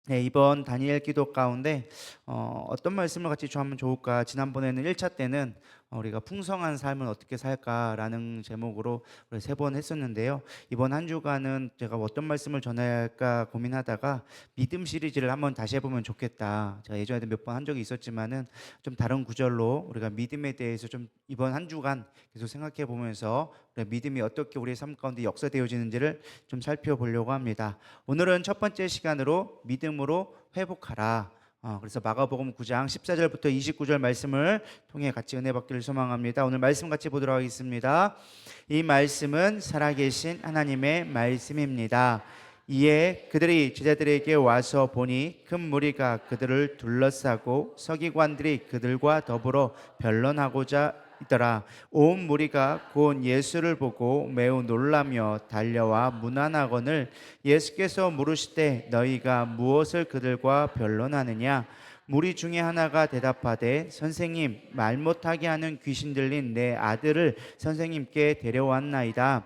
네, 이번 다니엘 기도 가운데 어떤 말씀을 같이 좀 하면 좋을까? 지난번에는 1차 때는 우리가 풍성한 삶을 어떻게 살까라는 제목으로 우리 3번 했었는데요. 이번 한 주간은 제가 어떤 말씀을 전해야 할까 고민하다가 믿음 시리즈를 한번 다시 해보면 좋겠다. 제가 예전에도 몇 번 한 적이 있었지만은 좀 다른 구절로 우리가 믿음에 대해서 좀 이번 한 주간 계속 생각해 보면서 믿음이 어떻게 우리의 삶 가운데 역사되어지는지를 좀 살펴보려고 합니다. 오늘은 첫 번째 시간으로 믿음으로 회복하라. 그래서 마가복음 9장 14절부터 29절 말씀을 통해 같이 은혜 받기를 소망합니다. 오늘 말씀 같이 보도록 하겠습니다. 이 말씀은 살아계신 하나님의 말씀입니다. 이에 그들이 제자들에게 와서 보니 큰 무리가 그들을 둘러싸고 서기관들이 그들과 더불어 변론하고자 있더라. 온 무리가 곧 예수를 보고 매우 놀라며 달려와 문안하거늘 예수께서 물으시되 너희가 무엇을 그들과 변론하느냐? 무리 중에 하나가 대답하되 선생님, 말 못하게 하는 귀신 들린 내 아들을 선생님께 데려왔나이다.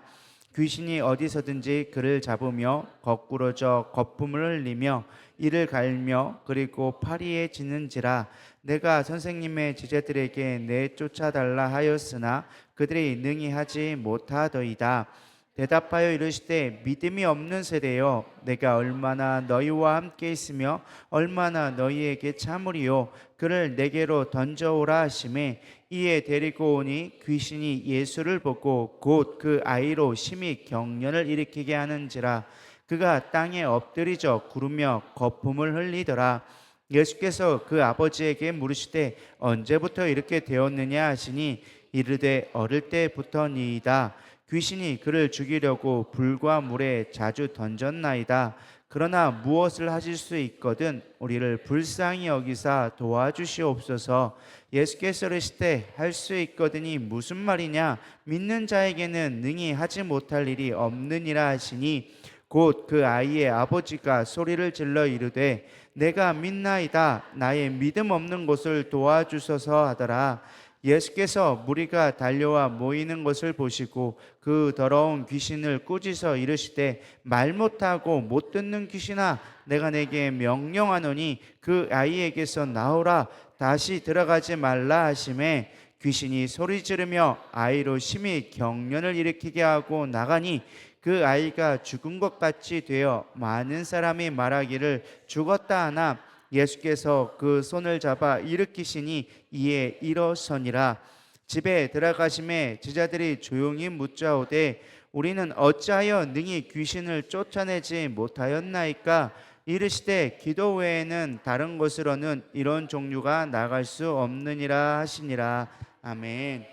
귀신이 어디서든지 그를 잡으며 거꾸러져 거품을 흘리며 이를 갈며 그리고 파리에 지는지라. 내가 선생님의 제자들에게 내쫓아달라 하였으나 그들이 능히 하지 못하더이다. 대답하여 이르시되 믿음이 없는 세대여, 내가 얼마나 너희와 함께 있으며 얼마나 너희에게 참으리요. 그를 내게로 던져오라 하시매 이에 데리고 오니 귀신이 예수를 보고 곧 그 아이로 심히 경련을 일으키게 하는지라. 그가 땅에 엎드리져 구르며 거품을 흘리더라. 예수께서 그 아버지에게 물으시되 언제부터 이렇게 되었느냐 하시니 이르되 어릴 때부터니이다. 귀신이 그를 죽이려고 불과 물에 자주 던졌나이다. 그러나 무엇을 하실 수 있거든 우리를 불쌍히 여기사 도와주시옵소서. 예수께서 이르시되 할 수 있거든이 무슨 말이냐? 믿는 자에게는 능히 하지 못할 일이 없느니라 하시니 곧 그 아이의 아버지가 소리를 질러 이르되 내가 믿나이다. 나의 믿음 없는 것을 도와주소서 하더라. 예수께서 무리가 달려와 모이는 것을 보시고 그 더러운 귀신을 꾸짖어 이르시되 말 못하고 못 듣는 귀신아, 내가 내게 명령하노니 그 아이에게서 나오라. 다시 들어가지 말라 하시매 귀신이 소리 지르며 아이로 심히 경련을 일으키게 하고 나가니 그 아이가 죽은 것 같이 되어 많은 사람이 말하기를 죽었다 하나 예수께서 그 손을 잡아 일으키시니 이에 일어서니라. 집에 들어가심에 제자들이 조용히 묻자오되 우리는 어찌하여 능히 귀신을 쫓아내지 못하였나이까? 이르시되 기도 외에는 다른 것으로는 이런 종류가 나갈 수 없느니라 하시니라. 아멘.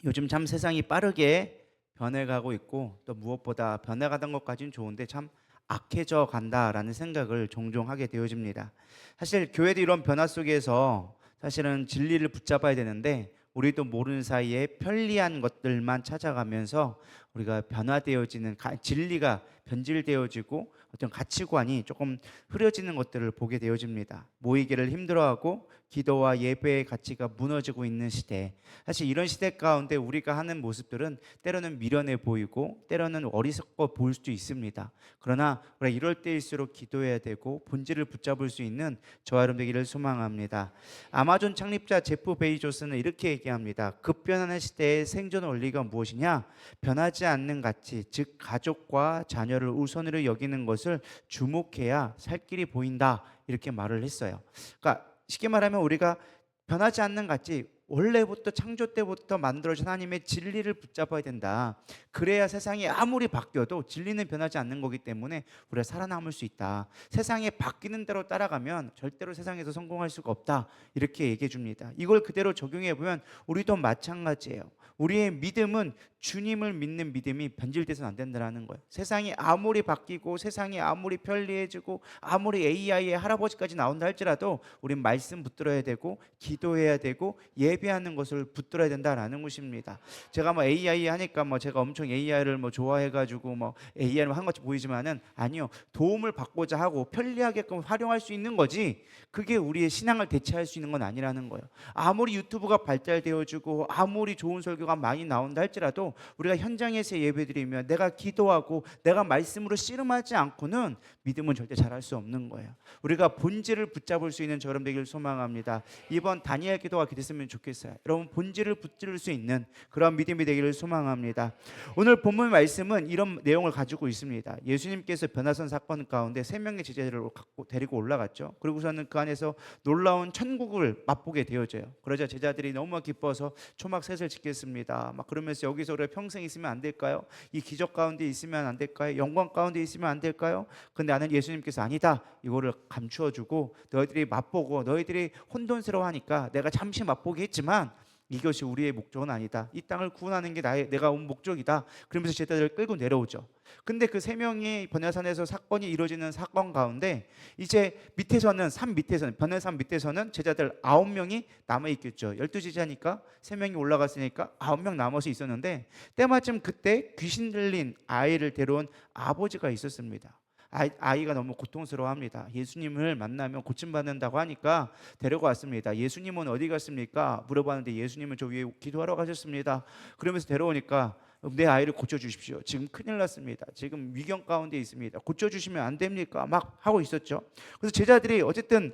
요즘 참 세상이 빠르게 변해가고 있고 또 무엇보다 변해가던 것까지는 좋은데 참 악해져 간다라는 생각을 종종 하게 되어집니다. 사실 교회도 이런 변화 속에서 사실은 진리를 붙잡아야 되는데 우리도 모르는 사이에 편리한 것들만 찾아가면서 우리가 변화되어지는 진리가 변질되어지고 어떤 가치관이 조금 흐려지는 것들을 보게 되어집니다. 모이기를 힘들어하고 기도와 예배의 가치가 무너지고 있는 시대. 사실 이런 시대 가운데 우리가 하는 모습들은 때로는 미련해 보이고 때로는 어리석어 보일 수도 있습니다. 그러나 우리가 이럴 때일수록 기도해야 되고 본질을 붙잡을 수 있는 저와 여러분 되기를 소망합니다. 아마존 창립자 제프 베이조스는 이렇게 얘기합니다. 급변하는 시대의 생존 원리가 무엇이냐? 변하지 않는 가치, 즉 가족과 자녀를 우선으로 여기는 것을 주목해야 살 길이 보인다. 이렇게 말을 했어요. 그러니까 쉽게 말하면 우리가 변하지 않는 가치, 원래부터 창조 때부터 만들어진 하나님의 진리를 붙잡아야 된다. 그래야 세상이 아무리 바뀌어도 진리는 변하지 않는 거기 때문에 우리가 살아남을 수 있다. 세상에 바뀌는 대로 따라가면 절대로 세상에서 성공할 수가 없다. 이렇게 얘기해 줍니다. 이걸 그대로 적용해 보면 우리도 마찬가지예요. 우리의 믿음은 주님을 믿는 믿음이 변질돼서는 안 된다는 거예요. 세상이 아무리 바뀌고 세상이 아무리 편리해지고 아무리 AI의 할아버지까지 나온다 할지라도 우린 말씀 붙들어야 되고 기도해야 되고 예배 예배하는 것을 붙들어야 된다라는 것입니다. 제가 뭐 AI 하니까 뭐 제가 엄청 AI를 뭐 좋아해가지고 뭐 AI를 한 것처럼 보이지만은 아니요. 도움을 받고자 하고 편리하게끔 활용할 수 있는 거지. 그게 우리의 신앙을 대체할 수 있는 건 아니라는 거예요. 아무리 유튜브가 발달되어지고 아무리 좋은 설교가 많이 나온다 할지라도 우리가 현장에서 예배드리면 내가 기도하고 내가 말씀으로 씨름하지 않고는 믿음은 절대 잘할 수 없는 거예요. 우리가 본질을 붙잡을 수 있는 저런 되기를 소망합니다. 이번 다니엘 기도가 됐으면 좋겠어요. 여러분 본질을 붙들 수 있는 그런 믿음이 되기를 소망합니다. 오늘 본문 말씀은 이런 내용을 가지고 있습니다. 예수님께서 변화선 사건 가운데 3명의 제자들을 데리고 올라갔죠. 그리고서는 그 안에서 놀라운 천국을 맛보게 되어져요. 그러자 제자들이 너무 기뻐서 초막셋을 짓겠습니다. 막 그러면서 여기서 우리가 평생 있으면 안 될까요? 이 기적 가운데 있으면 안 될까요? 영광 가운데 있으면 안 될까요? 근데 나는 예수님께서 아니다. 이거를 감추어주고 너희들이 맛보고 너희들이 혼돈스러워하니까 내가 잠시 맛보게 했지만 이것이 우리의 목적은 아니다. 이 땅을 구원하는 게 내가 온 목적이다. 그러면서 제자들을 끌고 내려오죠. 근데 그 3명이 번야산에서 사건이 이루어지는 사건 가운데 이제 밑에서는 번야산 밑에서는 제자들 9명이 남아 있겠죠. 12제자니까 3명이 올라갔으니까 9명 남아서 있었는데 때마침 그때 귀신 들린 아이를 데려온 아버지가 있었습니다. 아이가 너무 고통스러워합니다. 예수님을 만나면 고침받는다고 하니까 데려왔습니다. 예수님은 어디 갔습니까? 물어봤는데 예수님은 저 위에 기도하러 가셨습니다. 그러면서 데려오니까 내 아이를 고쳐주십시오. 지금 큰일 났습니다. 지금 위경 가운데 있습니다. 고쳐주시면 안 됩니까? 막 하고 있었죠. 그래서 제자들이 어쨌든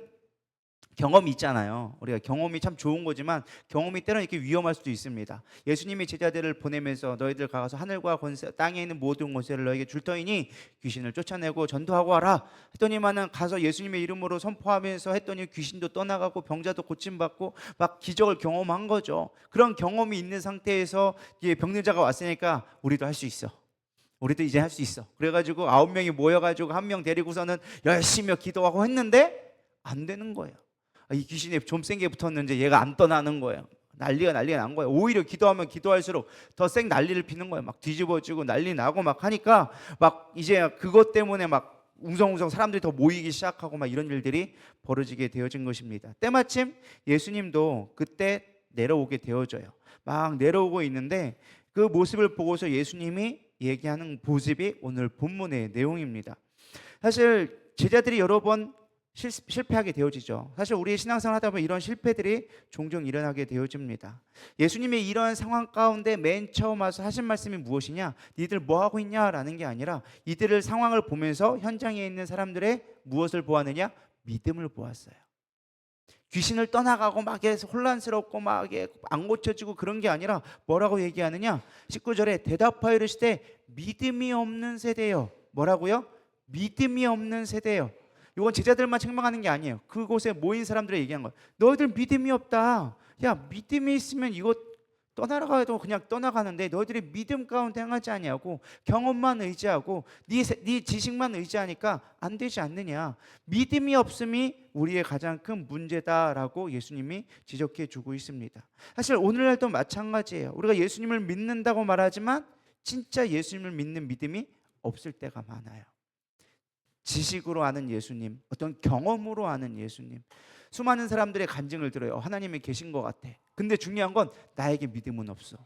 경험이 있잖아요. 우리가 경험이 참 좋은 거지만 경험이 때로는 이렇게 위험할 수도 있습니다. 예수님이 제자들을 보내면서 너희들 가서 하늘과 권세 땅에 있는 모든 권세를 너에게 줄 터이니 귀신을 쫓아내고 전도하고 하라 했더니만은 가서 예수님의 이름으로 선포하면서 했더니 귀신도 떠나가고 병자도 고침받고 막 기적을 경험한 거죠. 그런 경험이 있는 상태에서 병든 자가 왔으니까 우리도 할 수 있어. 우리도 이제 할 수 있어. 그래가지고 9명이 모여가지고 1명 데리고서는 열심히 기도하고 했는데 안 되는 거예요. 이 귀신이 좀 센 게 붙었는지 얘가 안 떠나는 거예요. 난리가 난 거예요. 오히려 기도하면 기도할수록 더 쌩 난리를 피는 거예요. 막 뒤집어지고 난리 나고 막 하니까 막 이제 그것 때문에 막 웅성웅성 사람들이 더 모이기 시작하고 막 이런 일들이 벌어지게 되어진 것입니다. 때마침 예수님도 그때 내려오게 되어져요. 막 내려오고 있는데 그 모습을 보고서 예수님이 얘기하는 모습이 오늘 본문의 내용입니다. 사실 제자들이 여러 번 실패하게 되어지죠. 사실 우리의 신앙생활 하다 보면 이런 실패들이 종종 일어나게 되어집니다. 예수님의 이런 상황 가운데 맨 처음 와서 하신 말씀이 무엇이냐? 니들 뭐 하고 있냐라는 게 아니라 이들을 상황을 보면서 현장에 있는 사람들의 무엇을 보았느냐? 믿음을 보았어요. 귀신을 떠나가고 막 혼란스럽고 막 안 고쳐지고 그런 게 아니라 뭐라고 얘기하느냐? 19절에 대답하여 이르시되 믿음이 없는 세대요. 뭐라고요? 믿음이 없는 세대요. 이건 제자들만 책망하는 게 아니에요. 그곳에 모인 사람들이 얘기한 거예요. 너희들 믿음이 없다. 야, 믿음이 있으면 이거 떠나가도 그냥 떠나가는데 너희들이 믿음 가운데 행하지 아니하고 경험만 의지하고 네 지식만 의지하니까 안 되지 않느냐. 믿음이 없음이 우리의 가장 큰 문제다라고 예수님이 지적해 주고 있습니다. 사실 오늘날도 마찬가지예요. 우리가 예수님을 믿는다고 말하지만 진짜 예수님을 믿는 믿음이 없을 때가 많아요. 지식으로 아는 예수님, 어떤 경험으로 아는 예수님. 수많은 사람들의 간증을 들어요. 하나님이 계신 것 같아. 근데 중요한 건 나에게 믿음은 없어.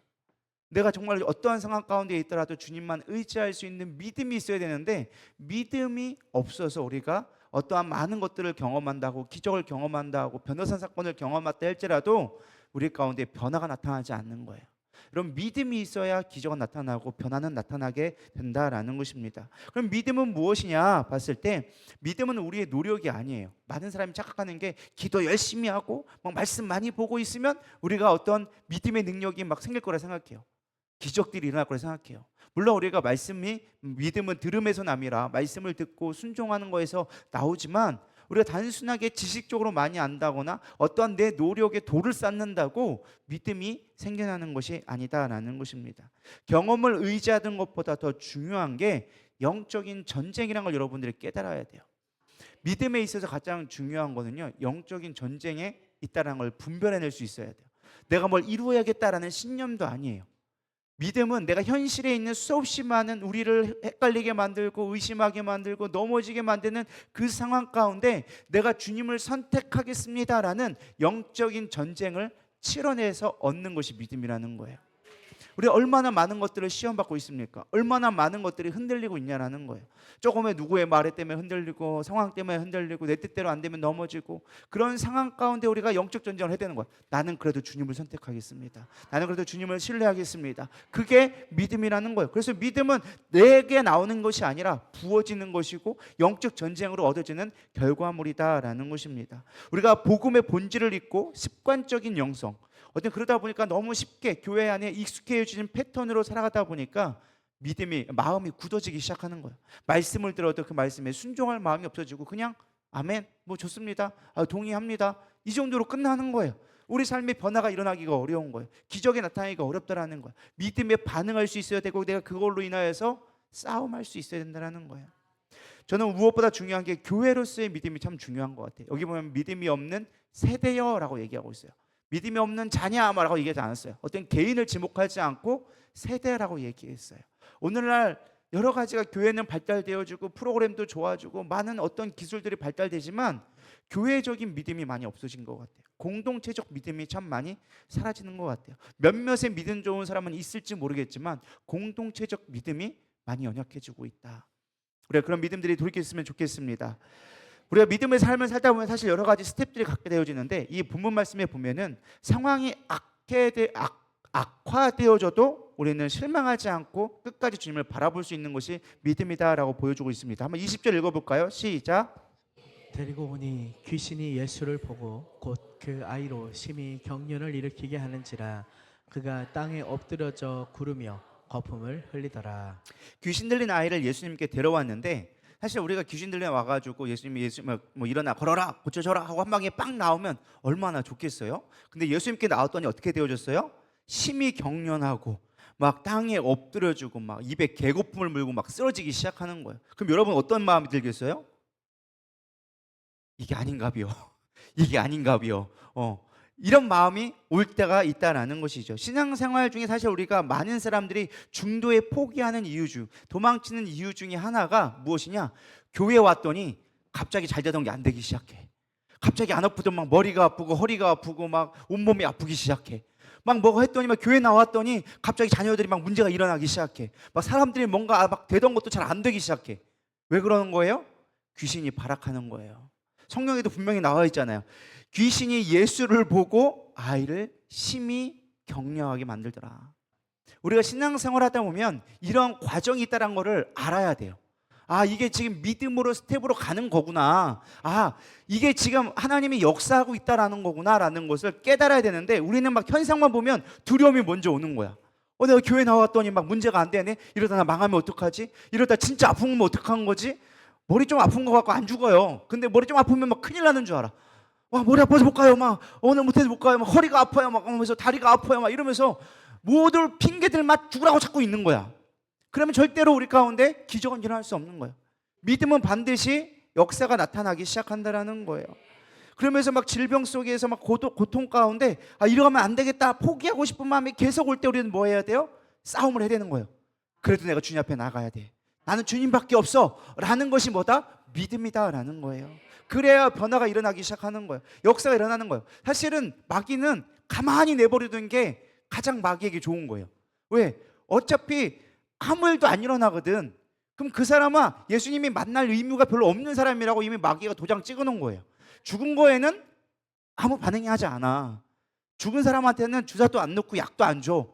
내가 정말 어떠한 상황 가운데 있더라도 주님만 의지할 수 있는 믿음이 있어야 되는데 믿음이 없어서 우리가 어떠한 많은 것들을 경험한다고 기적을 경험한다고 변호사 사건을 경험했다 할지라도 우리 가운데 변화가 나타나지 않는 거예요. 그럼 믿음이 있어야 기적은 나타나고 변화는 나타나게 된다라는 것입니다. 그럼 믿음은 무엇이냐 봤을 때 믿음은 우리의 노력이 아니에요. 많은 사람이 착각하는 게 기도 열심히 하고 막 말씀 많이 보고 있으면 우리가 어떤 믿음의 능력이 막 생길 거라 생각해요. 기적들이 일어날 거라 생각해요. 물론 우리가 믿음은 들음에서 남이라 말씀을 듣고 순종하는 거에서 나오지만 우리가 단순하게 지식적으로 많이 안다거나 어떠한 내 노력에 도를 쌓는다고 믿음이 생겨나는 것이 아니다라는 것입니다. 경험을 의지하는 것보다 더 중요한 게 영적인 전쟁이라는 걸 여러분들이 깨달아야 돼요. 믿음에 있어서 가장 중요한 거는요, 영적인 전쟁에 있다는 걸 분별해낼 수 있어야 돼요. 내가 뭘 이루어야겠다라는 신념도 아니에요. 믿음은 내가 현실에 있는 수없이 많은 우리를 헷갈리게 만들고 의심하게 만들고 넘어지게 만드는 그 상황 가운데 내가 주님을 선택하겠습니다라는 영적인 전쟁을 치러내서 얻는 것이 믿음이라는 거예요. 우리 얼마나 많은 것들을 시험받고 있습니까? 얼마나 많은 것들이 흔들리고 있냐라는 거예요. 조금의 누구의 말 때문에 흔들리고 상황 때문에 흔들리고 내 뜻대로 안 되면 넘어지고 그런 상황 가운데 우리가 영적 전쟁을 해야 되는 거예요. 나는 그래도 주님을 선택하겠습니다. 나는 그래도 주님을 신뢰하겠습니다. 그게 믿음이라는 거예요. 그래서 믿음은 내게 나오는 것이 아니라 부어지는 것이고 영적 전쟁으로 얻어지는 결과물이다라는 것입니다. 우리가 복음의 본질을 잊고 습관적인 영성, 어떤 그러다 보니까 너무 쉽게 교회 안에 익숙해지는 패턴으로 살아가다 보니까 마음이 굳어지기 시작하는 거예요. 말씀을 들어도 그 말씀에 순종할 마음이 없어지고 그냥 아멘, 뭐 좋습니다, 동의합니다, 이 정도로 끝나는 거예요. 우리 삶의 변화가 일어나기가 어려운 거예요. 기적이 나타나기가 어렵다라는 거예요. 믿음에 반응할 수 있어야 되고 내가 그걸로 인하여서 싸움할 수 있어야 된다는 거예요. 저는 무엇보다 중요한 게 교회로서의 믿음이 참 중요한 것 같아요. 여기 보면 믿음이 없는 세대여라고 얘기하고 있어요. 믿음이 없는 자냐라고 얘기하지 않았어요. 어떤 개인을 지목하지 않고 세대라고 얘기했어요. 오늘날 여러 가지가 교회는 발달되어지고 프로그램도 좋아지고 많은 어떤 기술들이 발달되지만 교회적인 믿음이 많이 없어진 것 같아요. 공동체적 믿음이 참 많이 사라지는 것 같아요. 몇몇의 믿음 좋은 사람은 있을지 모르겠지만 공동체적 믿음이 많이 연약해지고 있다. 우리가 그런 믿음들이 돌이켰으면 좋겠습니다. 우리가 믿음의 삶을 살다 보면 사실 여러 가지 스텝들이 갖게 되어지는데 이 본문 말씀에 보면은 상황이 악화되어져도 우리는 실망하지 않고 끝까지 주님을 바라볼 수 있는 것이 믿음이다라고 보여주고 있습니다. 한번 20절 읽어볼까요? 시작. 데리고 오니 귀신이 예수를 보고 곧 그 아이로 심히 경련을 일으키게 하는지라 그가 땅에 엎드려져 구르며 거품을 흘리더라. 귀신 들린 아이를 예수님께 데려왔는데 사실 우리가 귀신 들려 와가지고 예수님이 뭐 일어나 걸어라 고쳐져라 하고 한 방에 빵 나오면 얼마나 좋겠어요. 근데 예수님께 나왔더니 어떻게 되어졌어요? 심히 경련하고 막 땅에 엎드려주고 막 입에 개거품을 물고 막 쓰러지기 시작하는 거예요. 그럼 여러분 어떤 마음이 들겠어요? 이게 아닌가비요. 이게 아닌가비요. 이런 마음이 올 때가 있다라는 것이죠. 신앙생활 중에 사실 우리가 많은 사람들이 중도에 포기하는 이유 중, 도망치는 이유 중에 하나가 무엇이냐? 교회 왔더니 갑자기 잘 되던 게 안 되기 시작해. 갑자기 안 아프던 막 머리가 아프고 허리가 아프고 막 온몸이 아프기 시작해. 막 뭐가 했더니 막 교회 나왔더니 갑자기 자녀들이 막 문제가 일어나기 시작해. 막 사람들이 뭔가 막 되던 것도 잘 안 되기 시작해. 왜 그러는 거예요? 귀신이 발악하는 거예요. 성경에도 분명히 나와 있잖아요. 귀신이 예수를 보고 아이를 심히 격려하게 만들더라. 우리가 신앙생활 하다 보면 이런 과정이 있다는 것을 알아야 돼요. 이게 지금 믿음으로 스텝으로 가는 거구나. 이게 지금 하나님이 역사하고 있다라는 거구나라는 것을 깨달아야 되는데 우리는 막 현상만 보면 두려움이 먼저 오는 거야. 내가 교회 나왔더니 막 문제가 안 되네. 이러다 나 망하면 어떡하지? 이러다 진짜 아프면 어떡한 거지? 머리 좀 아픈 거 갖고 안 죽어요. 근데 머리 좀 아프면 막 큰일 나는 줄 알아. 머리 아파서 못 가요. 막 오늘 못해서 못 가요. 막 허리가 아파요. 막 하면서 다리가 아파요. 막 이러면서 모든 핑계들 막 죽으라고 찾고 있는 거야. 그러면 절대로 우리 가운데 기적은 일어날 수 없는 거예요. 믿음은 반드시 역사가 나타나기 시작한다라는 거예요. 그러면서 막 질병 속에서 막 고통 가운데 이러면 안 되겠다 포기하고 싶은 마음이 계속 올 때 우리는 뭐 해야 돼요? 싸움을 해야 되는 거예요. 그래도 내가 주님 앞에 나가야 돼. 나는 주님밖에 없어 라는 것이 뭐다? 믿음이다 라는 거예요. 그래야 변화가 일어나기 시작하는 거예요. 역사가 일어나는 거예요. 사실은 마귀는 가만히 내버려둔 게 가장 마귀에게 좋은 거예요. 왜? 어차피 아무 일도 안 일어나거든. 그럼 그 사람은 예수님이 만날 의무가 별로 없는 사람이라고 이미 마귀가 도장 찍어놓은 거예요. 죽은 거에는 아무 반응이 하지 않아. 죽은 사람한테는 주사도 안 넣고 약도 안 줘.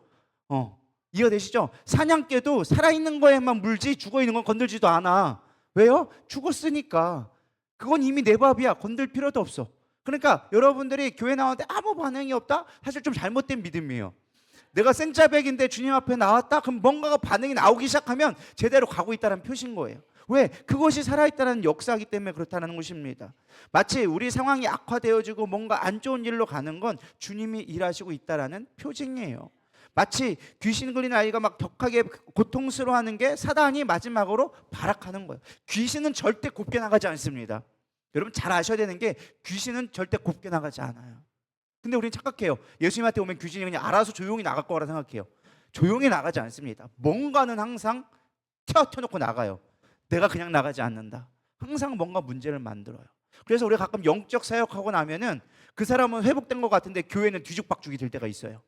이해되시죠? 사냥개도 살아있는 거에만 물지 죽어있는 건 건들지도 않아. 왜요? 죽었으니까. 그건 이미 내 밥이야. 건들 필요도 없어. 그러니까 여러분들이 교회 나왔는데 아무 반응이 없다? 사실 좀 잘못된 믿음이에요. 내가 생짜백인데 주님 앞에 나왔다? 그럼 뭔가가 반응이 나오기 시작하면 제대로 가고 있다는 표시인 거예요. 왜? 그것이 살아있다는 역사이기 때문에 그렇다는 것입니다. 마치 우리 상황이 악화되어지고 뭔가 안 좋은 일로 가는 건 주님이 일하시고 있다는 표징이에요. 마치 귀신 걸린 아이가 막 격하게 고통스러워하는 게 사단이 마지막으로 발악하는 거예요. 귀신은 절대 곱게 나가지 않습니다. 여러분 잘 아셔야 되는 게 귀신은 절대 곱게 나가지 않아요. 근데 우리는 착각해요. 예수님한테 오면 귀신이 그냥 알아서 조용히 나갈 거라 생각해요. 조용히 나가지 않습니다. 뭔가는 항상 튀어놓고 나가요. 내가 그냥 나가지 않는다. 항상 뭔가 문제를 만들어요. 그래서 우리가 가끔 영적 사역하고 나면은 그 사람은 회복된 것 같은데 교회는 뒤죽박죽이 될 때가 있어요.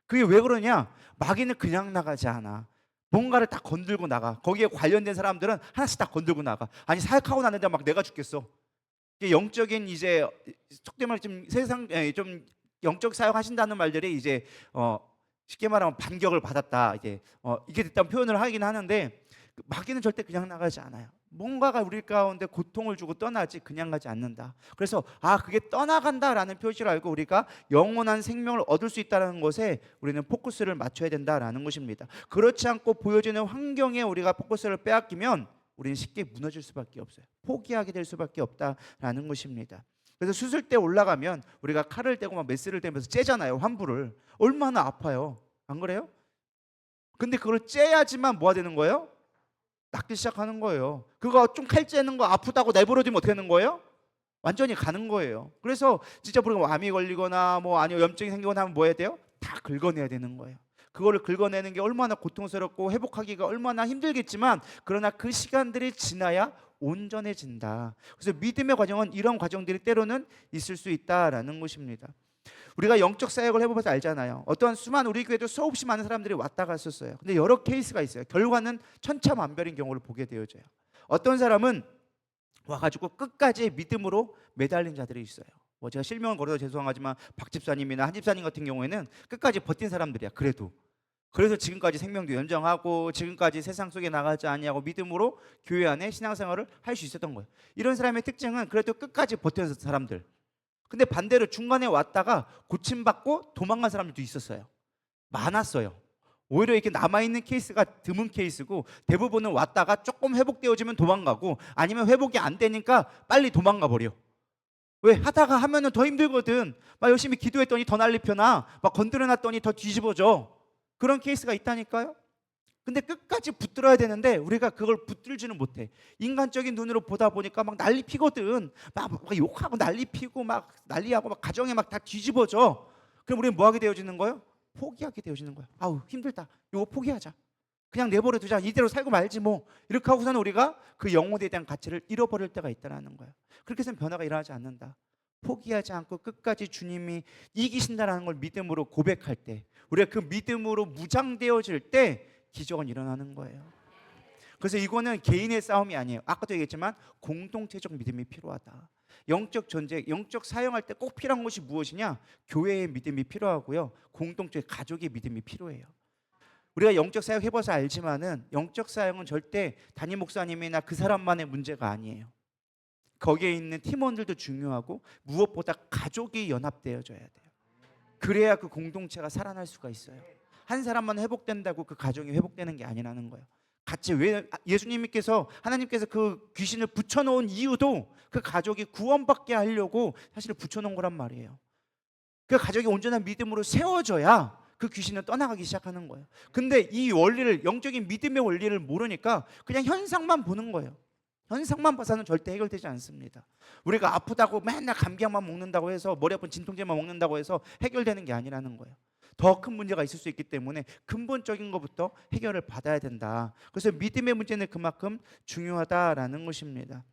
그게 왜 그러냐? 마귀는 그냥 나가지 않아. 뭔가를 다 건들고 나가. 거기에 관련된 사람들은 하나씩 다 건들고 나가. 아니 사역하고 나는데 막 내가 죽겠어. 이게 영적인 이제 속된 말 좀 세상 좀 영적 사역하신다는 말들이 이제 쉽게 말하면 반격을 받았다. 이게 이게 됐다는 표현을 하긴 하는데 마귀는 절대 그냥 나가지 않아요. 뭔가가 우리 가운데 고통을 주고 떠나지 그냥 가지 않는다. 그래서 그게 떠나간다라는 표시를 알고 우리가 영원한 생명을 얻을 수 있다는 것에 우리는 포커스를 맞춰야 된다라는 것입니다. 그렇지 않고 보여지는 환경에 우리가 포커스를 빼앗기면 우리는 쉽게 무너질 수밖에 없어요. 포기하게 될 수밖에 없다라는 것입니다. 그래서 수술대 올라가면 우리가 칼을 대고 막 메스를 대면서 째잖아요. 환부를. 얼마나 아파요. 안 그래요? 근데 그걸 째야지만 뭐가 되는 거예요? 낫기 시작하는 거예요. 그거 좀 칼 째는 거 아프다고 내버려두면 어떻게 하는 거예요? 완전히 가는 거예요. 그래서 진짜 우리가 암이 걸리거나 뭐 아니면 염증이 생기거나 하면 뭐 해야 돼요? 다 긁어내야 되는 거예요. 그거를 긁어내는 게 얼마나 고통스럽고 회복하기가 얼마나 힘들겠지만 그러나 그 시간들이 지나야 온전해진다. 그래서 믿음의 과정은 이런 과정들이 때로는 있을 수 있다라는 것입니다. 우리가 영적 사역을 해보면서 알잖아요. 어떠한 수많은 우리 교회도 수없이 많은 사람들이 왔다 갔었어요. 근데 여러 케이스가 있어요. 결과는 천차만별인 경우를 보게 되어져요. 어떤 사람은 와가지고 끝까지 믿음으로 매달린 자들이 있어요. 뭐 제가 실명을 걸어서 죄송하지만 박 집사님이나 한 집사님 같은 경우에는 끝까지 버틴 사람들이야. 그래서 지금까지 생명도 연장하고 지금까지 세상 속에 나가지 아니하고 믿음으로 교회 안에 신앙생활을 할 수 있었던 거예요. 이런 사람의 특징은 그래도 끝까지 버틴 사람들. 근데 반대로 중간에 왔다가 고침받고 도망간 사람들도 있었어요. 많았어요. 오히려 이렇게 남아있는 케이스가 드문 케이스고 대부분은 왔다가 조금 회복되어지면 도망가고 아니면 회복이 안 되니까 빨리 도망가 버려. 왜? 하다가 하면은 더 힘들거든. 막 열심히 기도했더니 더 난리 펴나. 막 건드려놨더니 더 뒤집어져. 그런 케이스가 있다니까요. 근데 끝까지 붙들어야 되는데 우리가 그걸 붙들지는 못해. 인간적인 눈으로 보다 보니까 막 난리 피거든. 막 욕하고 난리 피고 막 난리하고 막 가정에 막 다 뒤집어져. 그럼 우리는 뭐 하게 되어지는 거예요? 포기하게 되어지는 거예요. 아우 힘들다. 이거 포기하자. 그냥 내버려 두자. 이대로 살고 말지 뭐. 이렇게 하고서는 우리가 그 영혼에 대한 가치를 잃어버릴 때가 있다는 거예요. 그렇게 해서는 변화가 일어나지 않는다. 포기하지 않고 끝까지 주님이 이기신다라는 걸 믿음으로 고백할 때, 우리가 그 믿음으로 무장되어질 때 기적은 일어나는 거예요. 그래서 이거는 개인의 싸움이 아니에요. 아까도 얘기했지만 공동체적 믿음이 필요하다. 영적 전쟁, 영적 사용할 때 꼭 필요한 것이 무엇이냐? 교회의 믿음이 필요하고요. 공동체, 가족의 믿음이 필요해요. 우리가 영적 사역 해봐서 알지만은 영적 사역은 절대 담임 목사님이나 그 사람만의 문제가 아니에요. 거기에 있는 팀원들도 중요하고 무엇보다 가족이 연합되어져야 돼요. 그래야 그 공동체가 살아날 수가 있어요. 한 사람만 회복된다고 그 가정이 회복되는 게 아니라는 거예요. 같이 왜 예수님께서 하나님께서 그 귀신을 붙여놓은 이유도 그 가족이 구원받게 하려고 사실 붙여놓은 거란 말이에요. 그 가족이 온전한 믿음으로 세워져야 그 귀신은 떠나가기 시작하는 거예요. 근데 이 원리를, 영적인 믿음의 원리를 모르니까 그냥 현상만 보는 거예요. 현상만 봐서는 절대 해결되지 않습니다. 우리가 아프다고 맨날 감기약만 먹는다고 해서, 머리 아픈 진통제만 먹는다고 해서 해결되는 게 아니라는 거예요. 더 큰 문제가 있을 수 있기 때문에 근본적인 것부터 해결을 받아야 된다. 그래서 믿음의 문제는 그만큼 중요하다라는 것입니다.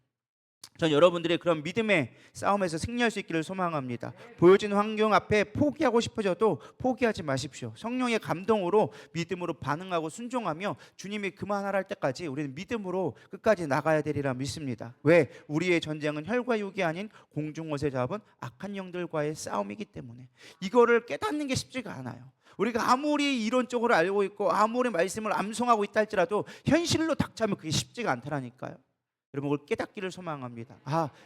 전 여러분들이 그런 믿음의 싸움에서 승리할 수 있기를 소망합니다. 보여진 환경 앞에 포기하고 싶어져도 포기하지 마십시오. 성령의 감동으로 믿음으로 반응하고 순종하며 주님이 그만하라 할 때까지 우리는 믿음으로 끝까지 나가야 되리라 믿습니다. 왜? 우리의 전쟁은 혈과 육이 아닌 공중옷에 잡은 악한 영들과의 싸움이기 때문에. 이거를 깨닫는 게 쉽지가 않아요. 우리가 아무리 이론적으로 알고 있고 아무리 말씀을 암송하고 있다 할지라도 현실로 닥치면 그게 쉽지가 않다라니까요. 여러분 그걸 깨닫기를 소망합니다.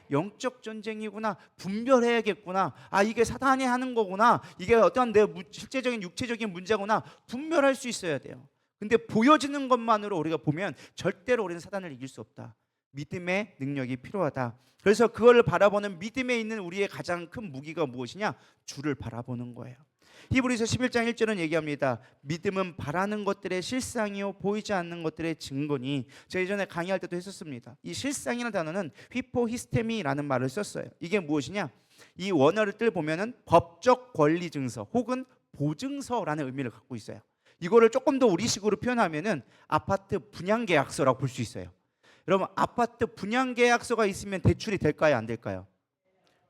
영적 전쟁이구나. 분별해야겠구나. 이게 사단이 하는 거구나. 이게 어떤 내 실제적인 육체적인 문제구나. 분별할 수 있어야 돼요. 근데 보여지는 것만으로 우리가 보면 절대로 우리는 사단을 이길 수 없다. 믿음의 능력이 필요하다. 그래서 그걸 바라보는 믿음에 있는 우리의 가장 큰 무기가 무엇이냐? 주를 바라보는 거예요. 히브리서 11장 1절은 얘기합니다. 믿음은 바라는 것들의 실상이요 보이지 않는 것들의 증거니. 제가 예전에 강의할 때도 했었습니다. 이 실상이라는 단어는 휘포히스테미라는 말을 썼어요. 이게 무엇이냐? 이 원어를 뜰 보면은 법적 권리 증서 혹은 보증서라는 의미를 갖고 있어요. 이거를 조금 더 우리식으로 표현하면은 아파트 분양 계약서라고 볼 수 있어요. 여러분 아파트 분양 계약서가 있으면 대출이 될까요? 안 될까요?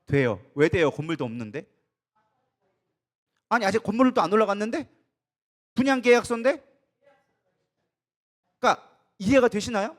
돼요. 왜 돼요? 건물도 없는데? 아니 아직 건물도 안 올라갔는데? 분양 계약서인데? 그러니까 이해가 되시나요?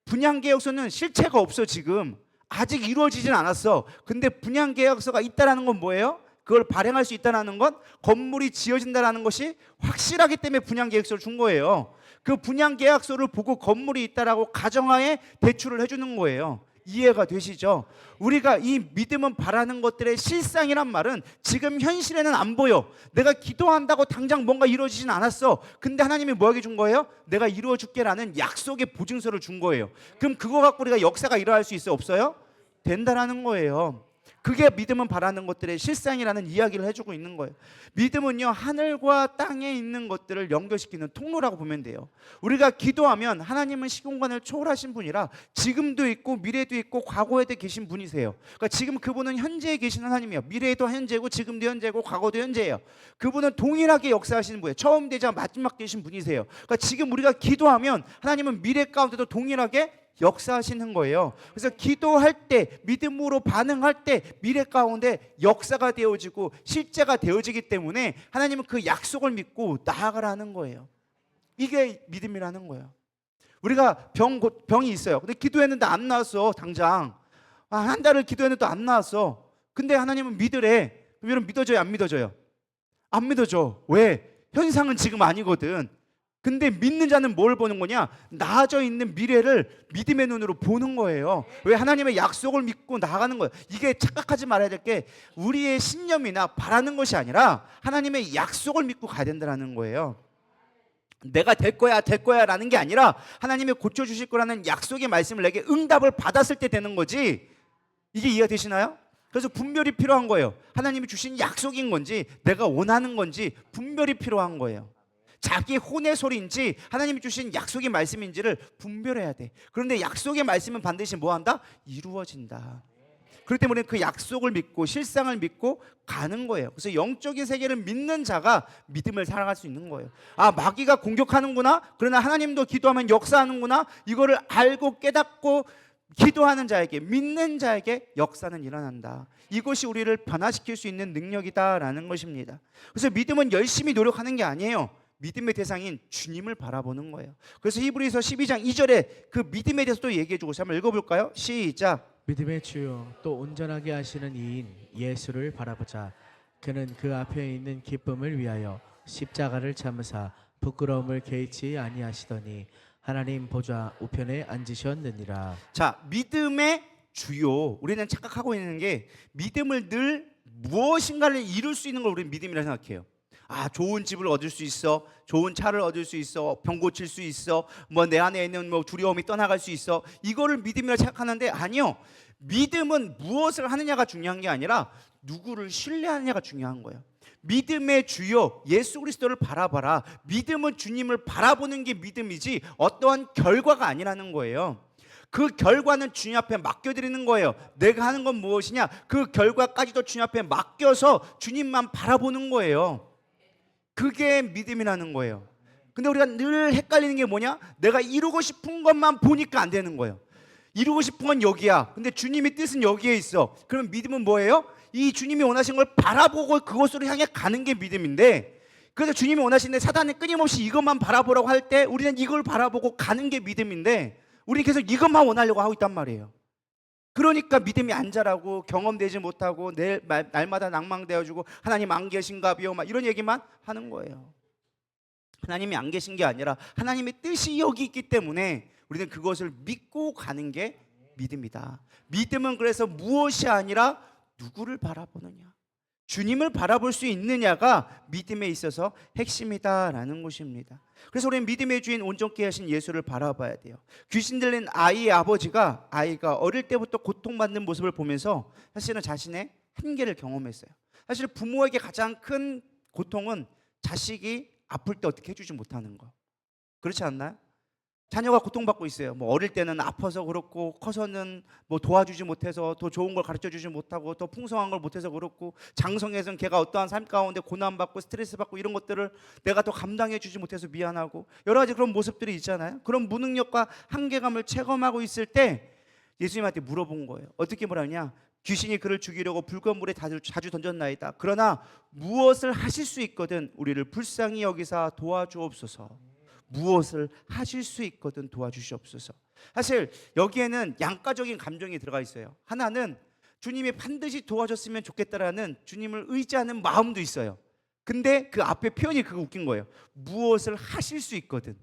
분양 계약서는 실체가 없어 지금. 아직 이루어지진 않았어. 근데 분양 계약서가 있다라는 건 뭐예요? 그걸 발행할 수 있다는 건 건물이 지어진다는 것이 확실하기 때문에 분양 계약서를 준 거예요. 그 분양 계약서를 보고 건물이 있다라고 가정하에 대출을 해주는 거예요. 이해가 되시죠? 우리가 이 믿음은 바라는 것들의 실상이란 말은 지금 현실에는 안 보여. 내가 기도한다고 당장 뭔가 이루어지진 않았어. 근데 하나님이 뭐하게 준 거예요? 내가 이루어줄게라는 약속의 보증서를 준 거예요. 그럼 그거 갖고 우리가 역사가 일어날 수 있어요? 없어요? 된다라는 거예요. 그게 믿음은 바라는 것들의 실상이라는 이야기를 해주고 있는 거예요. 믿음은요, 하늘과 땅에 있는 것들을 연결시키는 통로라고 보면 돼요. 우리가 기도하면 하나님은 시공간을 초월하신 분이라 지금도 있고 미래도 있고 과거에도 계신 분이세요. 그러니까 지금 그분은 현재에 계신 하나님이에요. 미래도 현재고 지금도 현재고 과거도 현재예요. 그분은 동일하게 역사하시는 분이에요. 처음 되자 마지막 되신 분이세요. 그러니까 지금 우리가 기도하면 하나님은 미래 가운데도 동일하게 역사하시는 거예요. 그래서 기도할 때, 믿음으로 반응할 때 미래 가운데 역사가 되어지고 실제가 되어지기 때문에 하나님은 그 약속을 믿고 나아가라는 거예요. 이게 믿음이라는 거예요. 우리가 병이 있어요. 근데 기도했는데 안 나왔어. 당장 한 달을 기도했는데 안 나왔어. 근데 하나님은 믿으래. 그럼 여러분 믿어져요? 안 믿어져요? 안 믿어져. 왜? 현상은 지금 아니거든. 근데 믿는 자는 뭘 보는 거냐? 나아져 있는 미래를 믿음의 눈으로 보는 거예요. 왜? 하나님의 약속을 믿고 나아가는 거예요. 이게 착각하지 말아야 될 게 우리의 신념이나 바라는 것이 아니라 하나님의 약속을 믿고 가야 된다는 거예요. 내가 될 거야 될 거야 라는 게 아니라 하나님이 고쳐주실 거라는 약속의 말씀을 내게 응답을 받았을 때 되는 거지. 이게 이해가 되시나요? 그래서 분별이 필요한 거예요. 하나님이 주신 약속인 건지 내가 원하는 건지 분별이 필요한 거예요. 자기 혼의 소리인지 하나님이 주신 약속의 말씀인지를 분별해야 돼. 그런데 약속의 말씀은 반드시 뭐한다? 이루어진다. 그렇기 때문에 그 약속을 믿고 실상을 믿고 가는 거예요. 그래서 영적인 세계를 믿는 자가 믿음을 살아갈 수 있는 거예요. 아, 마귀가 공격하는구나. 그러나 하나님도 기도하면 역사하는구나. 이거를 알고 깨닫고 기도하는 자에게, 믿는 자에게 역사는 일어난다. 이것이 우리를 변화시킬 수 있는 능력이다라는 것입니다. 그래서 믿음은 열심히 노력하는 게 아니에요. 믿음의 대상인 주님을 바라보는 거예요. 그래서 히브리서 12장 2절에 그 믿음에 대해서 또 얘기해 주고 한번 읽어볼까요? 시작. 믿음의 주요 또 온전하게 하시는 이인 예수를 바라보자. 그는 그 앞에 있는 기쁨을 위하여 십자가를 참으사 부끄러움을 개의치 아니하시더니 하나님 보좌 우편에 앉으셨느니라. 자, 믿음의 주요. 우리는 착각하고 있는 게 믿음을 늘 무엇인가를 이룰 수 있는 걸 우리는 믿음이라 생각해요. 아, 좋은 집을 얻을 수 있어, 좋은 차를 얻을 수 있어, 병 고칠 수 있어, 뭐 내 안에 있는 뭐 두려움이 떠나갈 수 있어. 이거를 믿음이라 생각하는데 아니요. 믿음은 무엇을 하느냐가 중요한 게 아니라 누구를 신뢰하느냐가 중요한 거예요. 믿음의 주요 예수 그리스도를 바라봐라. 믿음은 주님을 바라보는 게 믿음이지 어떠한 결과가 아니라는 거예요. 그 결과는 주님 앞에 맡겨드리는 거예요. 내가 하는 건 무엇이냐? 그 결과까지도 주님 앞에 맡겨서 주님만 바라보는 거예요. 그게 믿음이라는 거예요. 근데 우리가 늘 헷갈리는 게 뭐냐? 내가 이루고 싶은 것만 보니까 안 되는 거예요. 이루고 싶은 건 여기야. 근데 주님의 뜻은 여기에 있어. 그러면 믿음은 뭐예요? 이 주님이 원하신 걸 바라보고 그것으로 향해 가는 게 믿음인데, 그래서 주님이 원하시는데 사단이 끊임없이 이것만 바라보라고 할 때 우리는 이걸 바라보고 가는 게 믿음인데, 우리는 계속 이것만 원하려고 하고 있단 말이에요. 그러니까 믿음이 안 자라고 경험되지 못하고 날마다 낭망되어지고 하나님 안 계신가 비요 막 이런 얘기만 하는 거예요. 하나님이 안 계신 게 아니라 하나님의 뜻이 여기 있기 때문에 우리는 그것을 믿고 가는 게 믿음이다. 믿음은 그래서 무엇이 아니라 누구를 바라보느냐, 주님을 바라볼 수 있느냐가 믿음에 있어서 핵심이다라는 것입니다. 그래서 우리는 믿음의 주인 온전케 하신 예수를 바라봐야 돼요. 귀신 들린 아이의 아버지가 아이가 어릴 때부터 고통받는 모습을 보면서 사실은 자신의 한계를 경험했어요. 사실 부모에게 가장 큰 고통은 자식이 아플 때 어떻게 해주지 못하는 거. 그렇지 않나요? 자녀가 고통받고 있어요. 뭐 어릴 때는 아파서 그렇고, 커서는 뭐 도와주지 못해서, 더 좋은 걸 가르쳐 주지 못하고, 더 풍성한 걸 못해서 그렇고, 장성에서는 걔가 어떠한 삶 가운데 고난받고 스트레스 받고 이런 것들을 내가 더 감당해 주지 못해서 미안하고, 여러 가지 그런 모습들이 있잖아요. 그런 무능력과 한계감을 체험하고 있을 때 예수님한테 물어본 거예요. 어떻게 물었냐? 귀신이 그를 죽이려고 붉은 물에 자주 던졌나이다. 그러나 무엇을 하실 수 있거든 우리를 불쌍히 여기사 도와주옵소서. 무엇을 하실 수 있거든 도와주시옵소서. 사실 여기에는 양가적인 감정이 들어가 있어요. 하나는 주님이 반드시 도와줬으면 좋겠다라는 주님을 의지하는 마음도 있어요. 근데 그 앞에 표현이 그거 웃긴 거예요. 무엇을 하실 수 있거든.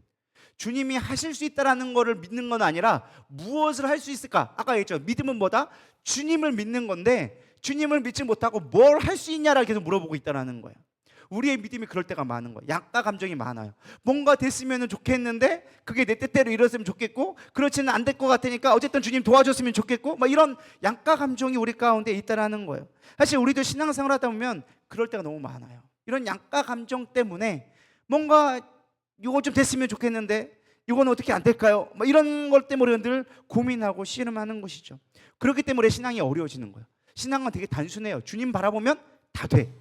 주님이 하실 수 있다라는 거를 믿는 건 아니라 무엇을 할 수 있을까? 아까 얘기했죠. 믿음은 뭐다? 주님을 믿는 건데 주님을 믿지 못하고 뭘 할 수 있냐라고 계속 물어보고 있다라는 거예요. 우리의 믿음이 그럴 때가 많은 거예요. 양가 감정이 많아요. 뭔가 됐으면 좋겠는데 그게 내 뜻대로 이뤘으면 좋겠고, 그렇지는 안 될 것 같으니까 어쨌든 주님 도와줬으면 좋겠고, 막 이런 양가 감정이 우리 가운데 있다라는 거예요. 사실 우리도 신앙생활 하다 보면 그럴 때가 너무 많아요. 이런 양가 감정 때문에 뭔가 이거 좀 됐으면 좋겠는데 이건 어떻게 안 될까요? 막 이런 것 때문에 늘 고민하고 씨름하는 것이죠. 그렇기 때문에 신앙이 어려워지는 거예요. 신앙은 되게 단순해요. 주님 바라보면 다 돼.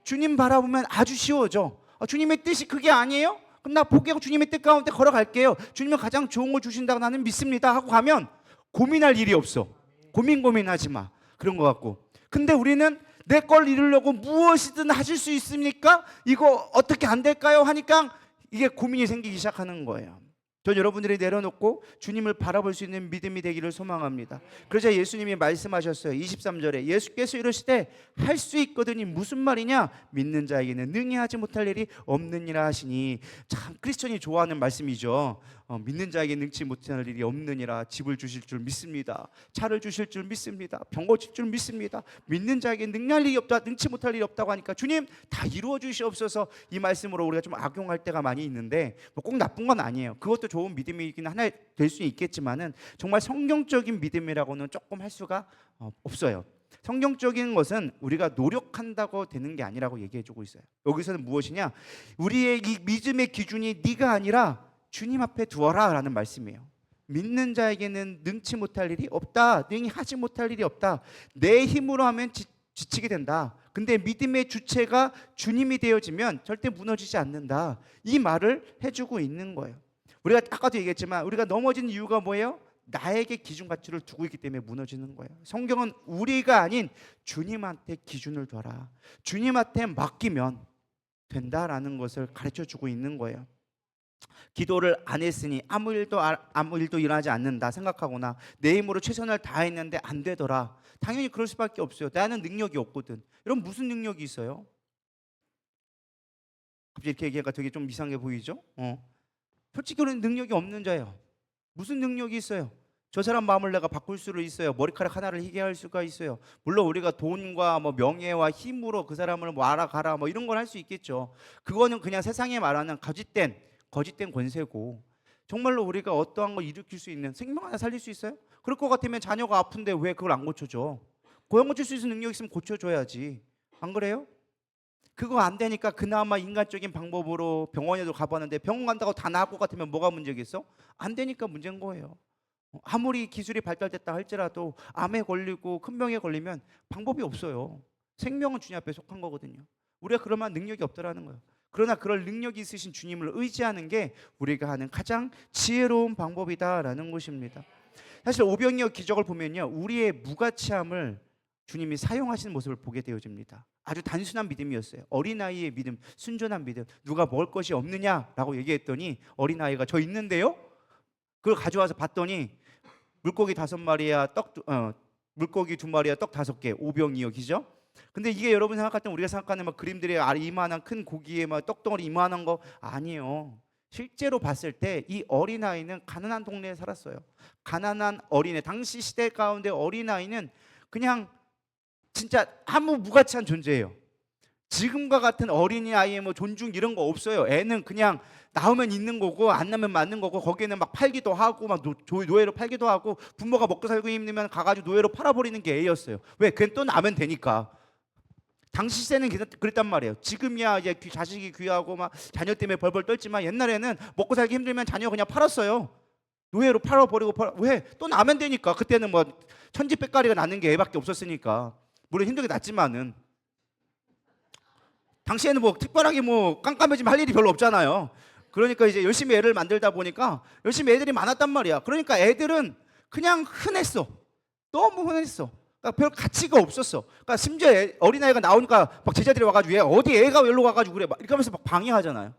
주님 바라보면 아주 쉬워져. 주님의 뜻이 그게 아니에요? 그럼 나 포기하고 주님의 뜻 가운데 걸어갈게요. 주님은 가장 좋은 걸 주신다고 나는 믿습니다 하고 가면 고민할 일이 없어. 고민하지 마. 그런 것 같고. 근데 우리는 내 걸 이루려고 무엇이든 하실 수 있습니까? 이거 어떻게 안 될까요? 하니까 이게 고민이 생기기 시작하는 거예요. 전 여러분들이 내려놓고 주님을 바라볼 수 있는 믿음이 되기를 소망합니다. 그러자 예수님이 말씀하셨어요. 23절에 예수께서 이러시되 할 수 있거든이 무슨 말이냐? 믿는 자에게는 능히 하지 못할 일이 없느니라 하시니. 참 크리스천이 좋아하는 말씀이죠. 믿는 자에게 능치 못할 일이 없느니라. 집을 주실 줄 믿습니다. 차를 주실 줄 믿습니다. 병 고칠 줄 믿습니다. 믿는 자에게 능할 일이 없다, 능치 못할 일이 없다고 하니까 주님 다 이루어 주시옵소서. 이 말씀으로 우리가 좀 악용할 때가 많이 있는데 뭐 꼭 나쁜 건 아니에요. 그것도 좋은 믿음이긴 하나 될 수 있겠지만은 정말 성경적인 믿음이라고는 조금 할 수가 없어요. 성경적인 것은 우리가 노력한다고 되는 게 아니라고 얘기해주고 있어요. 여기서는 무엇이냐? 우리의 이 믿음의 기준이 네가 아니라 주님 앞에 두어라 라는 말씀이에요. 믿는 자에게는 능치 못할 일이 없다. 능히 하지 못할 일이 없다. 내 힘으로 하면 지치게 된다. 근데 믿음의 주체가 주님이 되어지면 절대 무너지지 않는다. 이 말을 해주고 있는 거예요. 우리가 아까도 얘기했지만 우리가 넘어진 이유가 뭐예요? 나에게 기준 가치를 두고 있기 때문에 무너지는 거예요. 성경은 우리가 아닌 주님한테 기준을 둬라. 주님한테 맡기면 된다라는 것을 가르쳐주고 있는 거예요. 기도를 안 했으니 아무 일도 일어나지 않는다 생각하거나 내 힘으로 최선을 다했는데 안 되더라. 당연히 그럴 수밖에 없어요. 나는 능력이 없거든. 여러분 무슨 능력이 있어요? 갑자기 이렇게 얘기하니까 되게 좀 이상해 보이죠? 솔직히 우리는 능력이 없는 자예요. 무슨 능력이 있어요? 저 사람 마음을 내가 바꿀 수도 있어요. 머리카락 하나를 희게 할 수가 있어요. 물론 우리가 돈과 뭐 명예와 힘으로 그 사람을 뭐 알아가라 뭐 이런 걸 할 수 있겠죠. 그거는 그냥 세상에 말하는 거짓된 권세고, 정말로 우리가 어떠한 걸 일으킬 수 있는, 생명 하나 살릴 수 있어요? 그럴 것 같으면 자녀가 아픈데 왜 그걸 안 고쳐줘? 고양 고칠 수 있는 능력 있으면 고쳐줘야지. 안 그래요? 그거 안 되니까 그나마 인간적인 방법으로 병원에도 가봤는데 병원 간다고 다 나을 것 같으면 뭐가 문제겠어? 안 되니까 문제인 거예요. 아무리 기술이 발달됐다 할지라도 암에 걸리고 큰 병에 걸리면 방법이 없어요. 생명은 주님 앞에 속한 거거든요. 우리가 그러면 능력이 없더라는 거예요. 그러나 그럴 능력이 있으신 주님을 의지하는 게 우리가 하는 가장 지혜로운 방법이다라는 것입니다. 사실 오병이어 기적을 보면요, 우리의 무가치함을 주님이 사용하시는 모습을 보게 되어집니다. 아주 단순한 믿음이었어요. 어린아이의 믿음, 순전한 믿음. 누가 먹을 것이 없느냐라고 얘기했더니 어린아이가 저 있는데요? 그걸 가져와서 봤더니 물고기 5마리야 물고기 2마리야 떡 5개, 오병이어 기죠. 근데 이게 여러분 생각할 때 우리가 생각하는 막 그림들이 이만한 큰 고기에 막 떡덩어리 이만한 거 아니에요. 실제로 봤을 때 이 어린아이는 가난한 동네에 살았어요. 가난한 어린애, 당시 시대 가운데 어린아이는 그냥 진짜 아무 무가치한 존재예요. 지금과 같은 어린아이의 뭐 존중 이런 거 없어요. 애는 그냥 나오면 있는 거고 안 나면 맞는 거고, 거기에는 막 팔기도 하고 막 노예로 팔기도 하고, 부모가 먹고 살고 힘들면 가가지고 노예로 팔아버리는 게 애였어요. 왜? 그건 또 나면 되니까. 당시 세는 그랬단 말이에요. 지금이야 이제 자식이 귀하고 막 자녀 때문에 벌벌 떨지만 옛날에는 먹고 살기 힘들면 자녀 그냥 팔았어요. 노예로 팔아버리고 왜? 또 나면 되니까. 그때는 뭐 천지백가리가 나는 게 애밖에 없었으니까. 물론 힘들게 났지만은 당시에는 뭐 특별하게 뭐 깜깜해지면 할 일이 별로 없잖아요. 그러니까 이제 열심히 애를 만들다 보니까 열심히 애들이 많았단 말이야. 그러니까 애들은 그냥 흔했어. 너무 흔했어. 그러니까 별 가치가 없었어. 그러니까 심지어 어린아이가 나오니까 막 제자들이 와가지고 얘 어디 애가 여기로 와가지고 그래 막 이렇게 하면서 막 방해하잖아요.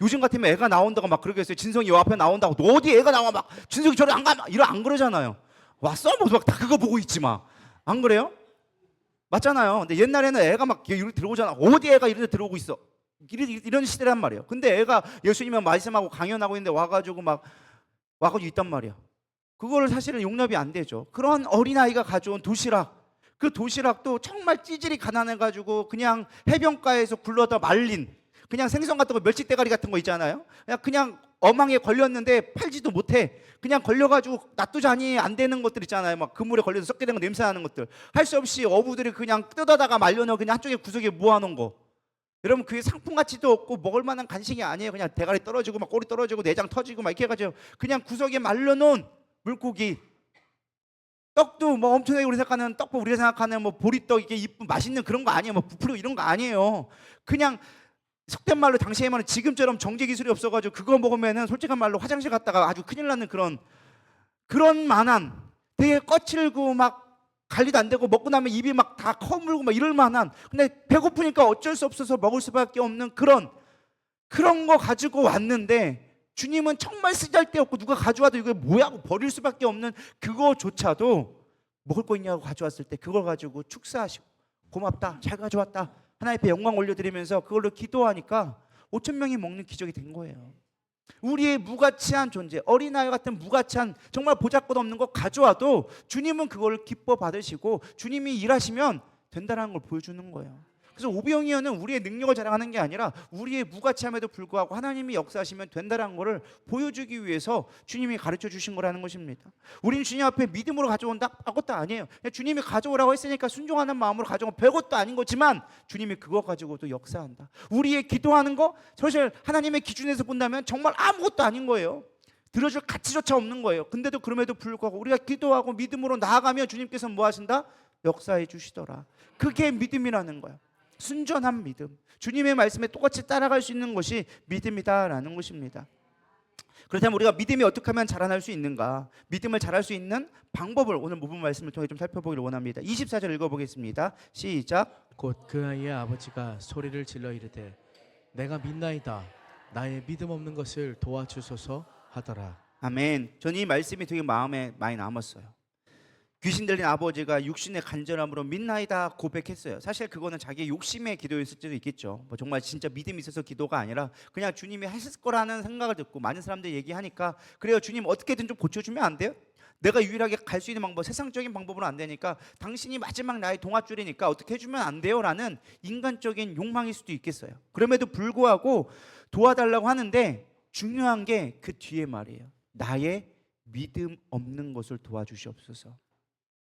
요즘 같으면 애가 나온다고 막 그러겠어요. 진성이 요 앞에 나온다고 너 어디 애가 나와 막 진성이 저리 안 가 막 이러 안 그러잖아요. 왔어? 뭐 막 다 그거 보고 있지 막. 안 그래요? 맞잖아요. 근데 옛날에는 애가 막 이렇게 들어오잖아. 어디 애가 이런 데 들어오고 있어. 이런 시대란 말이에요. 근데 애가 예수님의 말씀하고 강연하고 있는데 와가지고 있단 말이야. 그거를 사실은 용납이 안 되죠. 그런 어린아이가 가져온 도시락, 그 도시락도 정말 찌질이 가난해가지고 그냥 해변가에서 굴러다 말린 그냥 생선 같은 거 멸치 대가리 같은 거 있잖아요. 그냥 어망에 걸렸는데 팔지도 못해. 그냥 걸려가지고 놔두자니 안 되는 것들 있잖아요. 막 그물에 걸려서 썩게 된 거 냄새 나는 것들. 할 수 없이 어부들이 그냥 뜯어다가 말려놓은 그냥 한쪽에 구석에 모아놓은 거. 여러분 그게 상품 가치도 없고 먹을 만한 간식이 아니에요. 그냥 대가리 떨어지고 막 꼬리 떨어지고 내장 터지고 막 이렇게 해가지고 그냥 구석에 말려놓은 물고기. 떡도 뭐 엄청나게 우리 생각하는 떡국 우리가 생각하는 뭐 보리떡 이게 이쁜 맛있는 그런 거 아니에요. 뭐 부풀고 이런 거 아니에요. 그냥 속된 말로 당시에 말은 지금처럼 정제 기술이 없어가지고 그거 먹으면은 솔직한 말로 화장실 갔다가 아주 큰일 나는 그런 만한 되게 거칠고 막 관리도 안 되고 먹고 나면 입이 막 다 커물고 막 이럴 만한 근데 배고프니까 어쩔 수 없어서 먹을 수밖에 없는 그런 거 가지고 왔는데 주님은 정말 쓰잘데없고 누가 가져와도 이거 뭐야 하고 버릴 수밖에 없는 그거조차도 먹을 거 있냐고 가져왔을 때 그걸 가지고 축사하시고 고맙다 잘 가져왔다 하나님 앞에 영광 올려드리면서 그걸로 기도하니까 5천 명이 먹는 기적이 된 거예요. 우리의 무가치한 존재, 어린아이 같은 무가치한 정말 보잘것없는 거 가져와도 주님은 그걸 기뻐 받으시고 주님이 일하시면 된다는 걸 보여주는 거예요. 그래서 오병이어는 우리의 능력을 자랑하는 게 아니라 우리의 무가치함에도 불구하고 하나님이 역사하시면 된다는 것을 보여주기 위해서 주님이 가르쳐 주신 거라는 것입니다. 우리는 주님 앞에 믿음으로 가져온다? 아것도 아니에요. 그냥 주님이 가져오라고 했으니까 순종하는 마음으로 가져온 별것도 아닌 거지만 주님이 그거 가지고도 역사한다. 우리의 기도하는 거 사실 하나님의 기준에서 본다면 정말 아무것도 아닌 거예요. 들어줄 가치조차 없는 거예요. 근데도 그럼에도 불구하고 우리가 기도하고 믿음으로 나아가면 주님께서 뭐 하신다? 역사해 주시더라. 그게 믿음이라는 거예요. 순전한 믿음, 주님의 말씀에 똑같이 따라갈 수 있는 것이 믿음이다라는 것입니다. 그렇다면 우리가 믿음이 어떻게 하면 자라날 수 있는가? 믿음을 자랄 수 있는 방법을 오늘 모분 말씀을 통해 좀 살펴보기를 원합니다. 24절 읽어보겠습니다. 시작. 곧 그 아이의 아버지가 소리를 질러 이르되 내가 믿나이다 나의 믿음 없는 것을 도와주소서 하더라. 아멘. 저는 이 말씀이 되게 마음에 많이 남았어요. 귀신 들린 아버지가 육신의 간절함으로 믿나이다 고백했어요. 사실 그거는 자기의 욕심의 기도였을 수도 있겠죠. 뭐 정말 진짜 믿음이 있어서 기도가 아니라 그냥 주님이 하실 거라는 생각을 듣고 많은 사람들이 얘기하니까 그래요 주님 어떻게든 좀 고쳐주면 안 돼요? 내가 유일하게 갈 수 있는 방법 세상적인 방법으로는 안 되니까 당신이 마지막 나의 동아줄이니까 어떻게 해주면 안 돼요? 라는 인간적인 욕망일 수도 있겠어요. 그럼에도 불구하고 도와달라고 하는데 중요한 게 그 뒤에 말이에요. 나의 믿음 없는 것을 도와주시옵소서.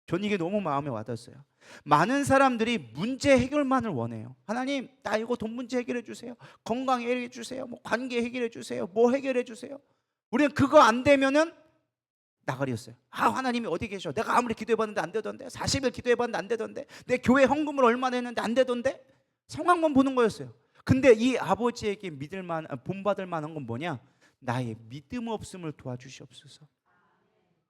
전 이게 너무 마음에 와닿았어요. 많은 사람들이 문제 해결만을 원해요. 하나님 나 이거 돈 문제 해결해 주세요. 건강 해결해 주세요. 뭐 관계 해결해 주세요. 뭐 해결해 주세요. 우리는 그거 안 되면은 나가리였어요. 하나님이 어디 계셔? 내가 아무리 기도해봤는데 안 되던데 40일 기도해봤는데 안 되던데 내 교회 헌금을 얼마나 했는데 안 되던데 상황만 보는 거였어요. 근데 이 아버지에게 본받을 만한 건 뭐냐? 나의 믿음 없음을 도와주시옵소서.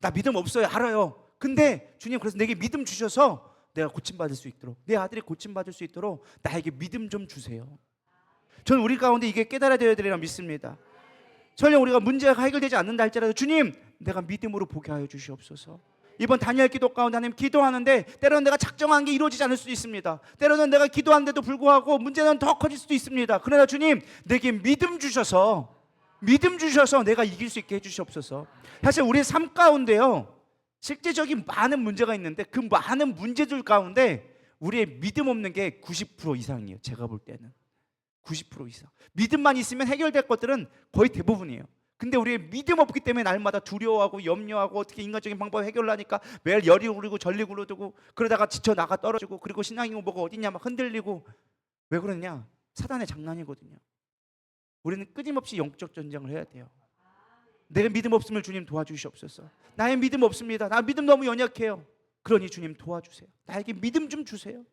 나 믿음 없어요. 알아요. 근데 주님 그래서 내게 믿음 주셔서 내가 고침받을 수 있도록 내 아들이 고침받을 수 있도록 나에게 믿음 좀 주세요. 저는 우리 가운데 이게 깨달아야 되리라 믿습니다. 설령 우리가 문제가 해결되지 않는다 할지라도 주님 내가 믿음으로 보게 하여 주시옵소서. 이번 다니엘 기도 가운데 하나님 기도하는데 때로는 내가 작정한 게 이루어지지 않을 수도 있습니다. 때로는 내가 기도하는데도 불구하고 문제는 더 커질 수도 있습니다. 그러나 주님 내게 믿음 주셔서 내가 이길 수 있게 해주시옵소서. 사실 우리의 삶 가운데요 실제적인 많은 문제가 있는데 그 많은 문제들 가운데 우리의 믿음 없는 게 90% 이상이에요. 제가 볼 때는 90% 이상. 믿음만 있으면 해결될 것들은 거의 대부분이에요. 근데 우리의 믿음 없기 때문에 날마다 두려워하고 염려하고 어떻게 인간적인 방법 해결하니까 매일 열이 오르고 전리 굴러두고 그러다가 지쳐 나가 떨어지고 그리고 신앙이고 뭐가 어딨냐 막 흔들리고. 왜 그러냐? 사단의 장난이거든요. 우리는 끊임없이 영적 전쟁을 해야 돼요. 내가 믿음 없음을 주님 도와주시옵소서. 나의 믿음 없습니다. 나 믿음 너무 연약해요. 그러니 주님 도와주세요. 나에게 믿음 좀 주세요.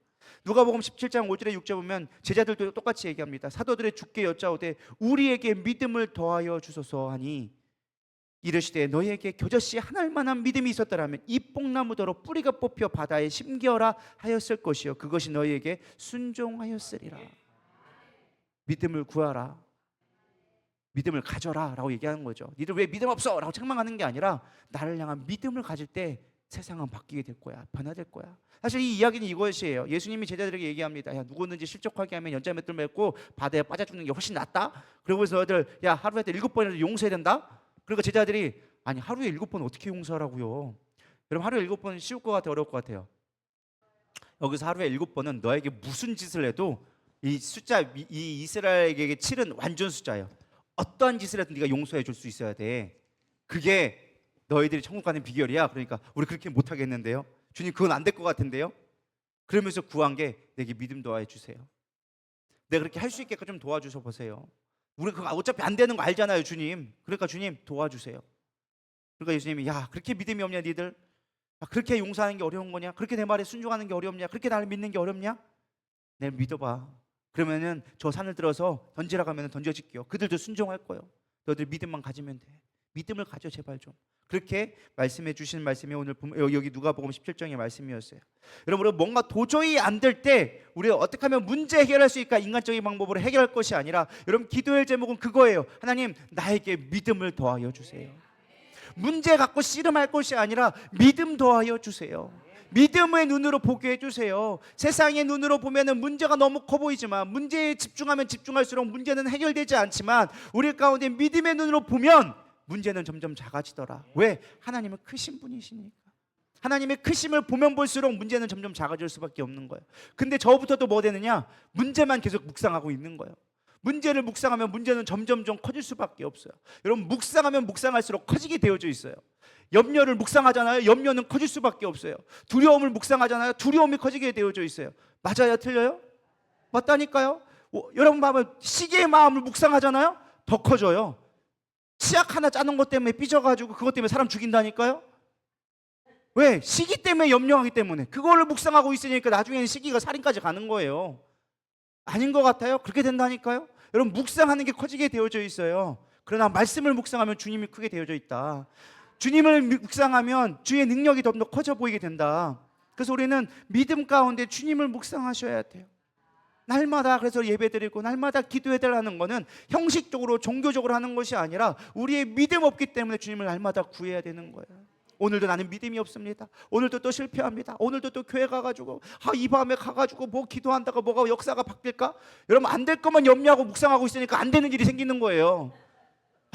누가복음 17장 5절에 6절 보면 제자들도 똑같이 얘기합니다. 사도들의 주께 여짜오되 우리에게 믿음을 더하여 주소서 하니 이르시되 너희에게 겨자씨 한 알만한 믿음이 있었더라면 이 뽕나무더러 뿌리가 뽑혀 바다에 심겨라 하였을 것이요 그것이 너희에게 순종하였으리라. 믿음을 구하라. 믿음을 가져라 라고 얘기하는 거죠. 니들 왜 믿음 없어? 라고 책망하는 게 아니라 나를 향한 믿음을 가질 때 세상은 바뀌게 될 거야. 변화될 거야. 사실 이 이야기는 이것이에요. 예수님이 제자들에게 얘기합니다. 야, 누구든지 실족하게 하면 연자맷돌 맺고 바다에 빠져 죽는 게 훨씬 낫다. 그러고서 너희들 야 하루에 7번이라도 용서해야 된다. 그러니까 제자들이 아니 하루에 7번 어떻게 용서하라고요? 여러분 하루에 7번 쉬울 것 같아요? 어려울 것 같아요? 여기서 하루에 7번은 너에게 무슨 짓을 해도 이 숫자 이 이스라엘에게 7은 완전 숫자예요. 어떠한 짓을 해도 네가 용서해 줄 수 있어야 돼. 그게 너희들이 천국 가는 비결이야. 그러니까 우리 그렇게 못 하겠는데요. 주님 그건 안 될 것 같은데요. 그러면서 구한 게 내게 믿음 도와해 주세요. 내가 그렇게 할 수 있게끔 좀 도와주셔 보세요. 우리 그거 어차피 안 되는 거 알잖아요, 주님. 그러니까 주님 도와주세요. 그러니까 예수님이 야 그렇게 믿음이 없냐 니들? 야, 그렇게 용서하는 게 어려운 거냐? 그렇게 내 말에 순종하는 게 어렵냐? 그렇게 나를 믿는 게 어렵냐? 내 믿어봐. 그러면은 저 산을 들어서 던지라고 하면 던져질게요. 그들도 순종할 거예요. 너희들 믿음만 가지면 돼. 믿음을 가져 제발 좀. 그렇게 말씀해 주신 말씀이 오늘 여기 누가복음 17장의 말씀이었어요. 여러분 우리가 뭔가 도저히 안 될 때 우리가 어떻게 하면 문제 해결할 수 있을까? 인간적인 방법으로 해결할 것이 아니라 여러분 기도의 제목은 그거예요. 하나님 나에게 믿음을 더하여 주세요. 문제 갖고 씨름할 것이 아니라 믿음 더하여 주세요. 믿음의 눈으로 보게 해주세요. 세상의 눈으로 보면은 문제가 너무 커 보이지만 문제에 집중하면 집중할수록 문제는 해결되지 않지만 우리 가운데 믿음의 눈으로 보면 문제는 점점 작아지더라. 왜? 하나님은 크신 분이시니까. 하나님의 크심을 보면 볼수록 문제는 점점 작아질 수밖에 없는 거예요. 근데 저부터도 뭐 되느냐? 문제만 계속 묵상하고 있는 거예요. 문제를 묵상하면 문제는 점점점 커질 수밖에 없어요. 여러분 묵상하면 묵상할수록 커지게 되어져 있어요. 염려를 묵상하잖아요. 염려는 커질 수밖에 없어요. 두려움을 묵상하잖아요. 두려움이 커지게 되어져 있어요. 맞아요? 틀려요? 맞다니까요. 여러분 봐봐요. 시기의 마음을 묵상하잖아요. 더 커져요. 치약 하나 짜는 것 때문에 삐져가지고 그것 때문에 사람 죽인다니까요. 왜? 시기 때문에 염려하기 때문에. 그거를 묵상하고 있으니까 나중에는 시기가 살인까지 가는 거예요. 아닌 것 같아요? 그렇게 된다니까요. 여러분 묵상하는 게 커지게 되어져 있어요. 그러나 말씀을 묵상하면 주님이 크게 되어져 있다. 주님을 묵상하면 주의 능력이 더 커져 보이게 된다. 그래서 우리는 믿음 가운데 주님을 묵상하셔야 돼요. 날마다 그래서 예배드리고 날마다 기도해달라는 것은 형식적으로 종교적으로 하는 것이 아니라 우리의 믿음 없기 때문에 주님을 날마다 구해야 되는 거예요. 오늘도 나는 믿음이 없습니다. 오늘도 또 실패합니다. 오늘도 또 교회 가가지고 이 밤에 가가지고 뭐 기도한다고 뭐가 역사가 바뀔까? 여러분 안 될 것만 염려하고 묵상하고 있으니까 안 되는 일이 생기는 거예요.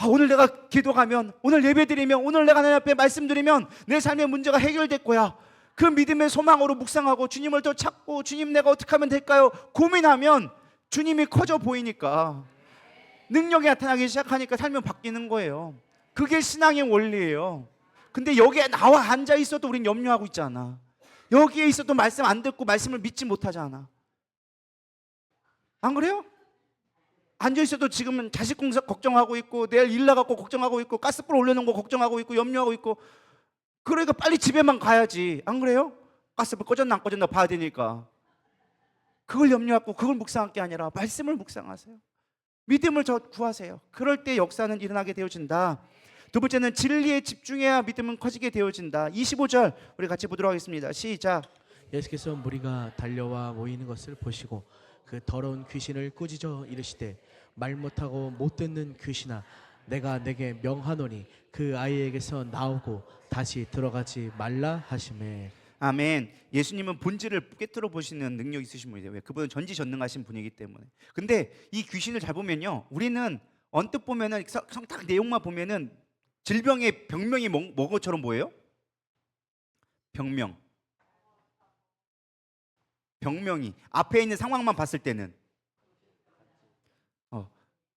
오늘 내가 기도가면, 오늘 예배드리면, 오늘 내가 하나님 앞에 말씀드리면 내 삶의 문제가 해결될 거야. 그 믿음의 소망으로 묵상하고 주님을 더 찾고 주님 내가 어떻게 하면 될까요? 고민하면 주님이 커져 보이니까 능력이 나타나기 시작하니까 삶이 바뀌는 거예요. 그게 신앙의 원리예요. 근데 여기에 나와 앉아 있어도 우린 염려하고 있잖아. 여기에 있어도 말씀 안 듣고 말씀을 믿지 못하잖아. 안 그래요? 앉아 있어도 지금은 자식 공사 걱정하고 있고 내일 일 나가고 걱정하고 있고 가스불 올려놓은 거 걱정하고 있고 염려하고 있고. 그러니까 빨리 집에만 가야지. 안 그래요? 가스불 꺼졌나 안 꺼졌나 봐야 되니까. 그걸 염려하고 그걸 묵상할 게 아니라 말씀을 묵상하세요. 믿음을 구하세요. 그럴 때 역사는 일어나게 되어진다. 두 번째는 진리에 집중해야 믿음은 커지게 되어진다. 25절 우리 같이 보도록 하겠습니다. 시작. 예수께서 무리가 달려와 모이는 것을 보시고 그 더러운 귀신을 꾸짖어 이르시되 말 못하고 못 듣는 귀신아 내가 내게 명하노니 그 아이에게서 나오고 다시 들어가지 말라 하시매. 아멘. 예수님은 본질을 깨뜨려 보시는 능력이 있으신 분이에요. 왜? 그분은 전지전능하신 분이기 때문에. 근데 이 귀신을 잘 보면요, 우리는 언뜻 보면은 딱 내용만 보면은 질병의 병명이 뭔 것처럼 보여요? 병명이 앞에 있는 상황만 봤을 때는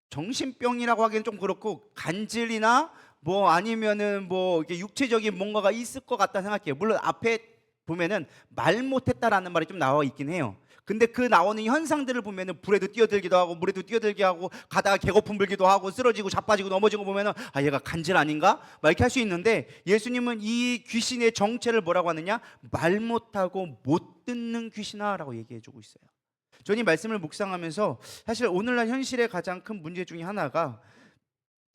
정신병이라고 하기엔 좀 그렇고 간질이나 뭐 아니면은 뭐 이게 육체적인 뭔가가 있을 것 같다 생각해요. 물론 앞에 보면은 말 못했다라는 말이 좀 나와 있긴 해요. 근데 그 나오는 현상들을 보면은 불에도 뛰어들기도 하고 물에도 뛰어들게 하고 가다가 개거품 불기도 하고 쓰러지고 자빠지고 넘어지고 보면은 아 얘가 간질 아닌가? 막 이렇게 할 수 있는데 예수님은 이 귀신의 정체를 뭐라고 하느냐? 말 못하고 못 듣는 귀신아라고 얘기해주고 있어요. 저는 이 말씀을 묵상하면서 사실 오늘날 현실의 가장 큰 문제 중에 하나가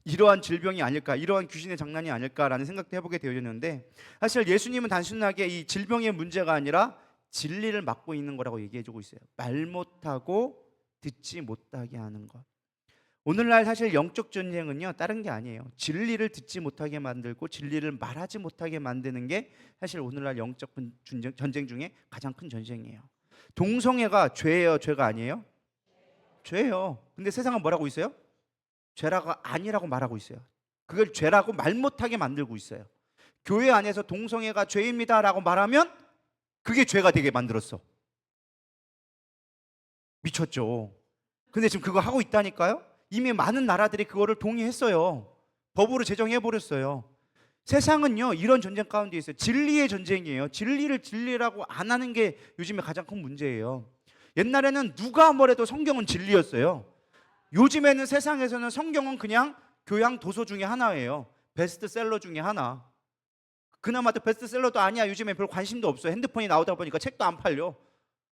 이러한 질병이 아닐까, 이러한 귀신의 장난이 아닐까라는 생각도 해보게 되어졌는데 사실 예수님은 단순하게 이 질병의 문제가 아니라 진리를 막고 있는 거라고 얘기해주고 있어요. 말 못하고 듣지 못하게 하는 것. 오늘날 사실 영적 전쟁은요 다른 게 아니에요. 진리를 듣지 못하게 만들고 진리를 말하지 못하게 만드는 게 사실 오늘날 영적 전쟁 중에 가장 큰 전쟁이에요. 동성애가 죄예요, 죄가 아니에요? 죄예요. 근데 세상은 뭐라고 있어요? 죄라고 아니라고 말하고 있어요. 그걸 죄라고 말 못하게 만들고 있어요. 교회 안에서 동성애가 죄입니다라고 말하면 그게 죄가 되게 만들었어. 미쳤죠. 근데 지금 그거 하고 있다니까요. 이미 많은 나라들이 그거를 동의했어요. 법으로 제정해 버렸어요. 세상은요 이런 전쟁 가운데 있어요. 진리의 전쟁이에요. 진리를 진리라고 안 하는 게 요즘에 가장 큰 문제예요. 옛날에는 누가 뭐래도 성경은 진리였어요. 요즘에는 세상에서는 성경은 그냥 교양 도서 중에 하나예요. 베스트셀러 중에 하나. 그나마 또 베스트셀러도 아니야. 요즘에 별 관심도 없어요. 핸드폰이 나오다 보니까 책도 안 팔려.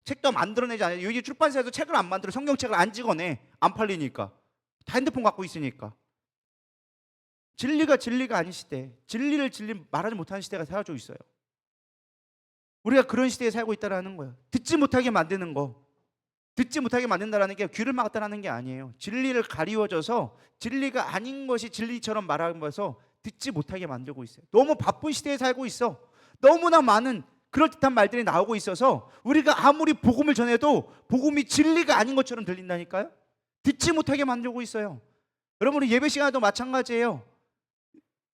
책도 만들어내지 않아요. 요즘 출판사에서 책을 안 만들어. 성경책을 안 찍어내. 안 팔리니까. 다 핸드폰 갖고 있으니까. 진리가 아닌 시대, 진리를 진리 말하지 못하는 시대가 사라지고 있어요. 우리가 그런 시대에 살고 있다는 거예요. 듣지 못하게 만드는 거. 듣지 못하게 만든다는 게 귀를 막았다는 게 아니에요. 진리를 가리워져서 진리가 아닌 것이 진리처럼 말하면서 듣지 못하게 만들고 있어요. 너무 바쁜 시대에 살고 있어. 너무나 많은 그럴듯한 말들이 나오고 있어서 우리가 아무리 복음을 전해도 복음이 진리가 아닌 것처럼 들린다니까요. 듣지 못하게 만들고 있어요. 여러분 우리 예배 시간에도 마찬가지예요.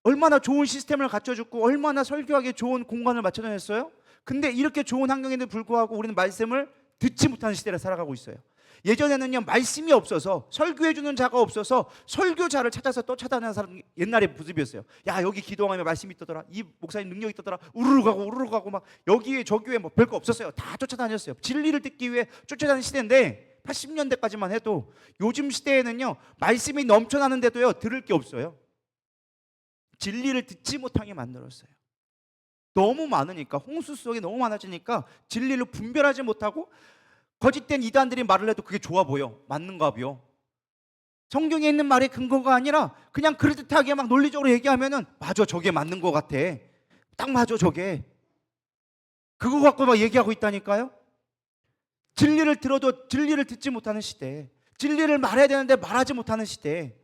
얼마나 좋은 시스템을 갖춰줬고 얼마나 설교하기 좋은 공간을 마련했어요. 근데 이렇게 좋은 환경에도 불구하고 우리는 말씀을 듣지 못하는 시대를 살아가고 있어요. 예전에는요 말씀이 없어서 설교해주는 자가 없어서 설교자를 찾아서 쫓아다니는 사람 옛날에 부습이었어요. 야 여기 기도하면 말씀이 있더라. 이 목사님 능력이 있더라. 우르르 가고 막 여기에 저기에 뭐 별거 없었어요. 다 쫓아다녔어요. 진리를 듣기 위해 쫓아다니는 시대인데 80년대까지만 해도 요즘 시대에는요 말씀이 넘쳐나는데도요 들을 게 없어요. 진리를 듣지 못하게 만들었어요. 너무 많으니까 홍수 속에 너무 많아지니까 진리를 분별하지 못하고 거짓된 이단들이 말을 해도 그게 좋아 보여. 맞는가 봐요. 성경에 있는 말의 근거가 아니라 그냥 그럴듯하게 막 논리적으로 얘기하면은 맞아 저게 맞는 것 같아. 딱 맞아 저게. 그거 갖고 막 얘기하고 있다니까요. 진리를 들어도 진리를 듣지 못하는 시대. 진리를 말해야 되는데 말하지 못하는 시대.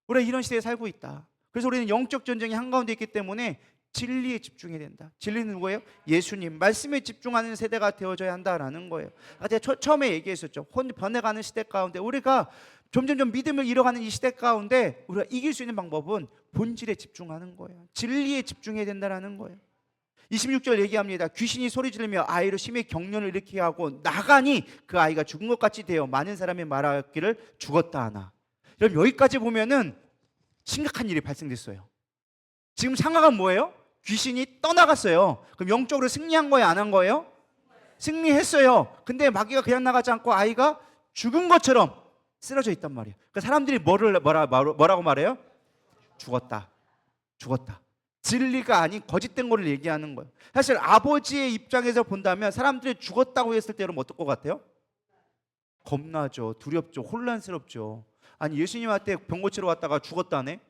우리가 이런 시대에 살고 있다. 그래서 우리는 영적 전쟁이 한가운데 있기 때문에 진리에 집중해야 된다. 진리는 누구예요? 예수님. 말씀에 집중하는 세대가 되어져야 한다라는 거예요. 제가 처음에 얘기했었죠. 변해가는 시대 가운데 우리가 점점점 믿음을 잃어가는 이 시대 가운데 우리가 이길 수 있는 방법은 본질에 집중하는 거예요. 진리에 집중해야 된다라는 거예요. 26절 얘기합니다. 귀신이 소리 지르며 아이로 심히 경련을 일으키게 하고 나가니 그 아이가 죽은 것 같이 되어 많은 사람이 말하기를 죽었다 하나. 그럼 여기까지 보면은 심각한 일이 발생됐어요. 지금 상황은 뭐예요? 귀신이 떠나갔어요. 그럼 영적으로 승리한 거예요? 안 한 거예요? 승리했어요. 근데 마귀가 그냥 나가지 않고 아이가 죽은 것처럼 쓰러져 있단 말이에요. 그러니까 사람들이 뭐라고 말해요? 죽었다. 진리가 아닌 거짓된 거를 얘기하는 거예요. 사실 아버지의 입장에서 본다면 사람들이 죽었다고 했을 때 여러분 어떨 것 같아요? 겁나죠. 두렵죠. 혼란스럽죠. 아니 예수님한테 병 고치러 왔다가 죽었다네?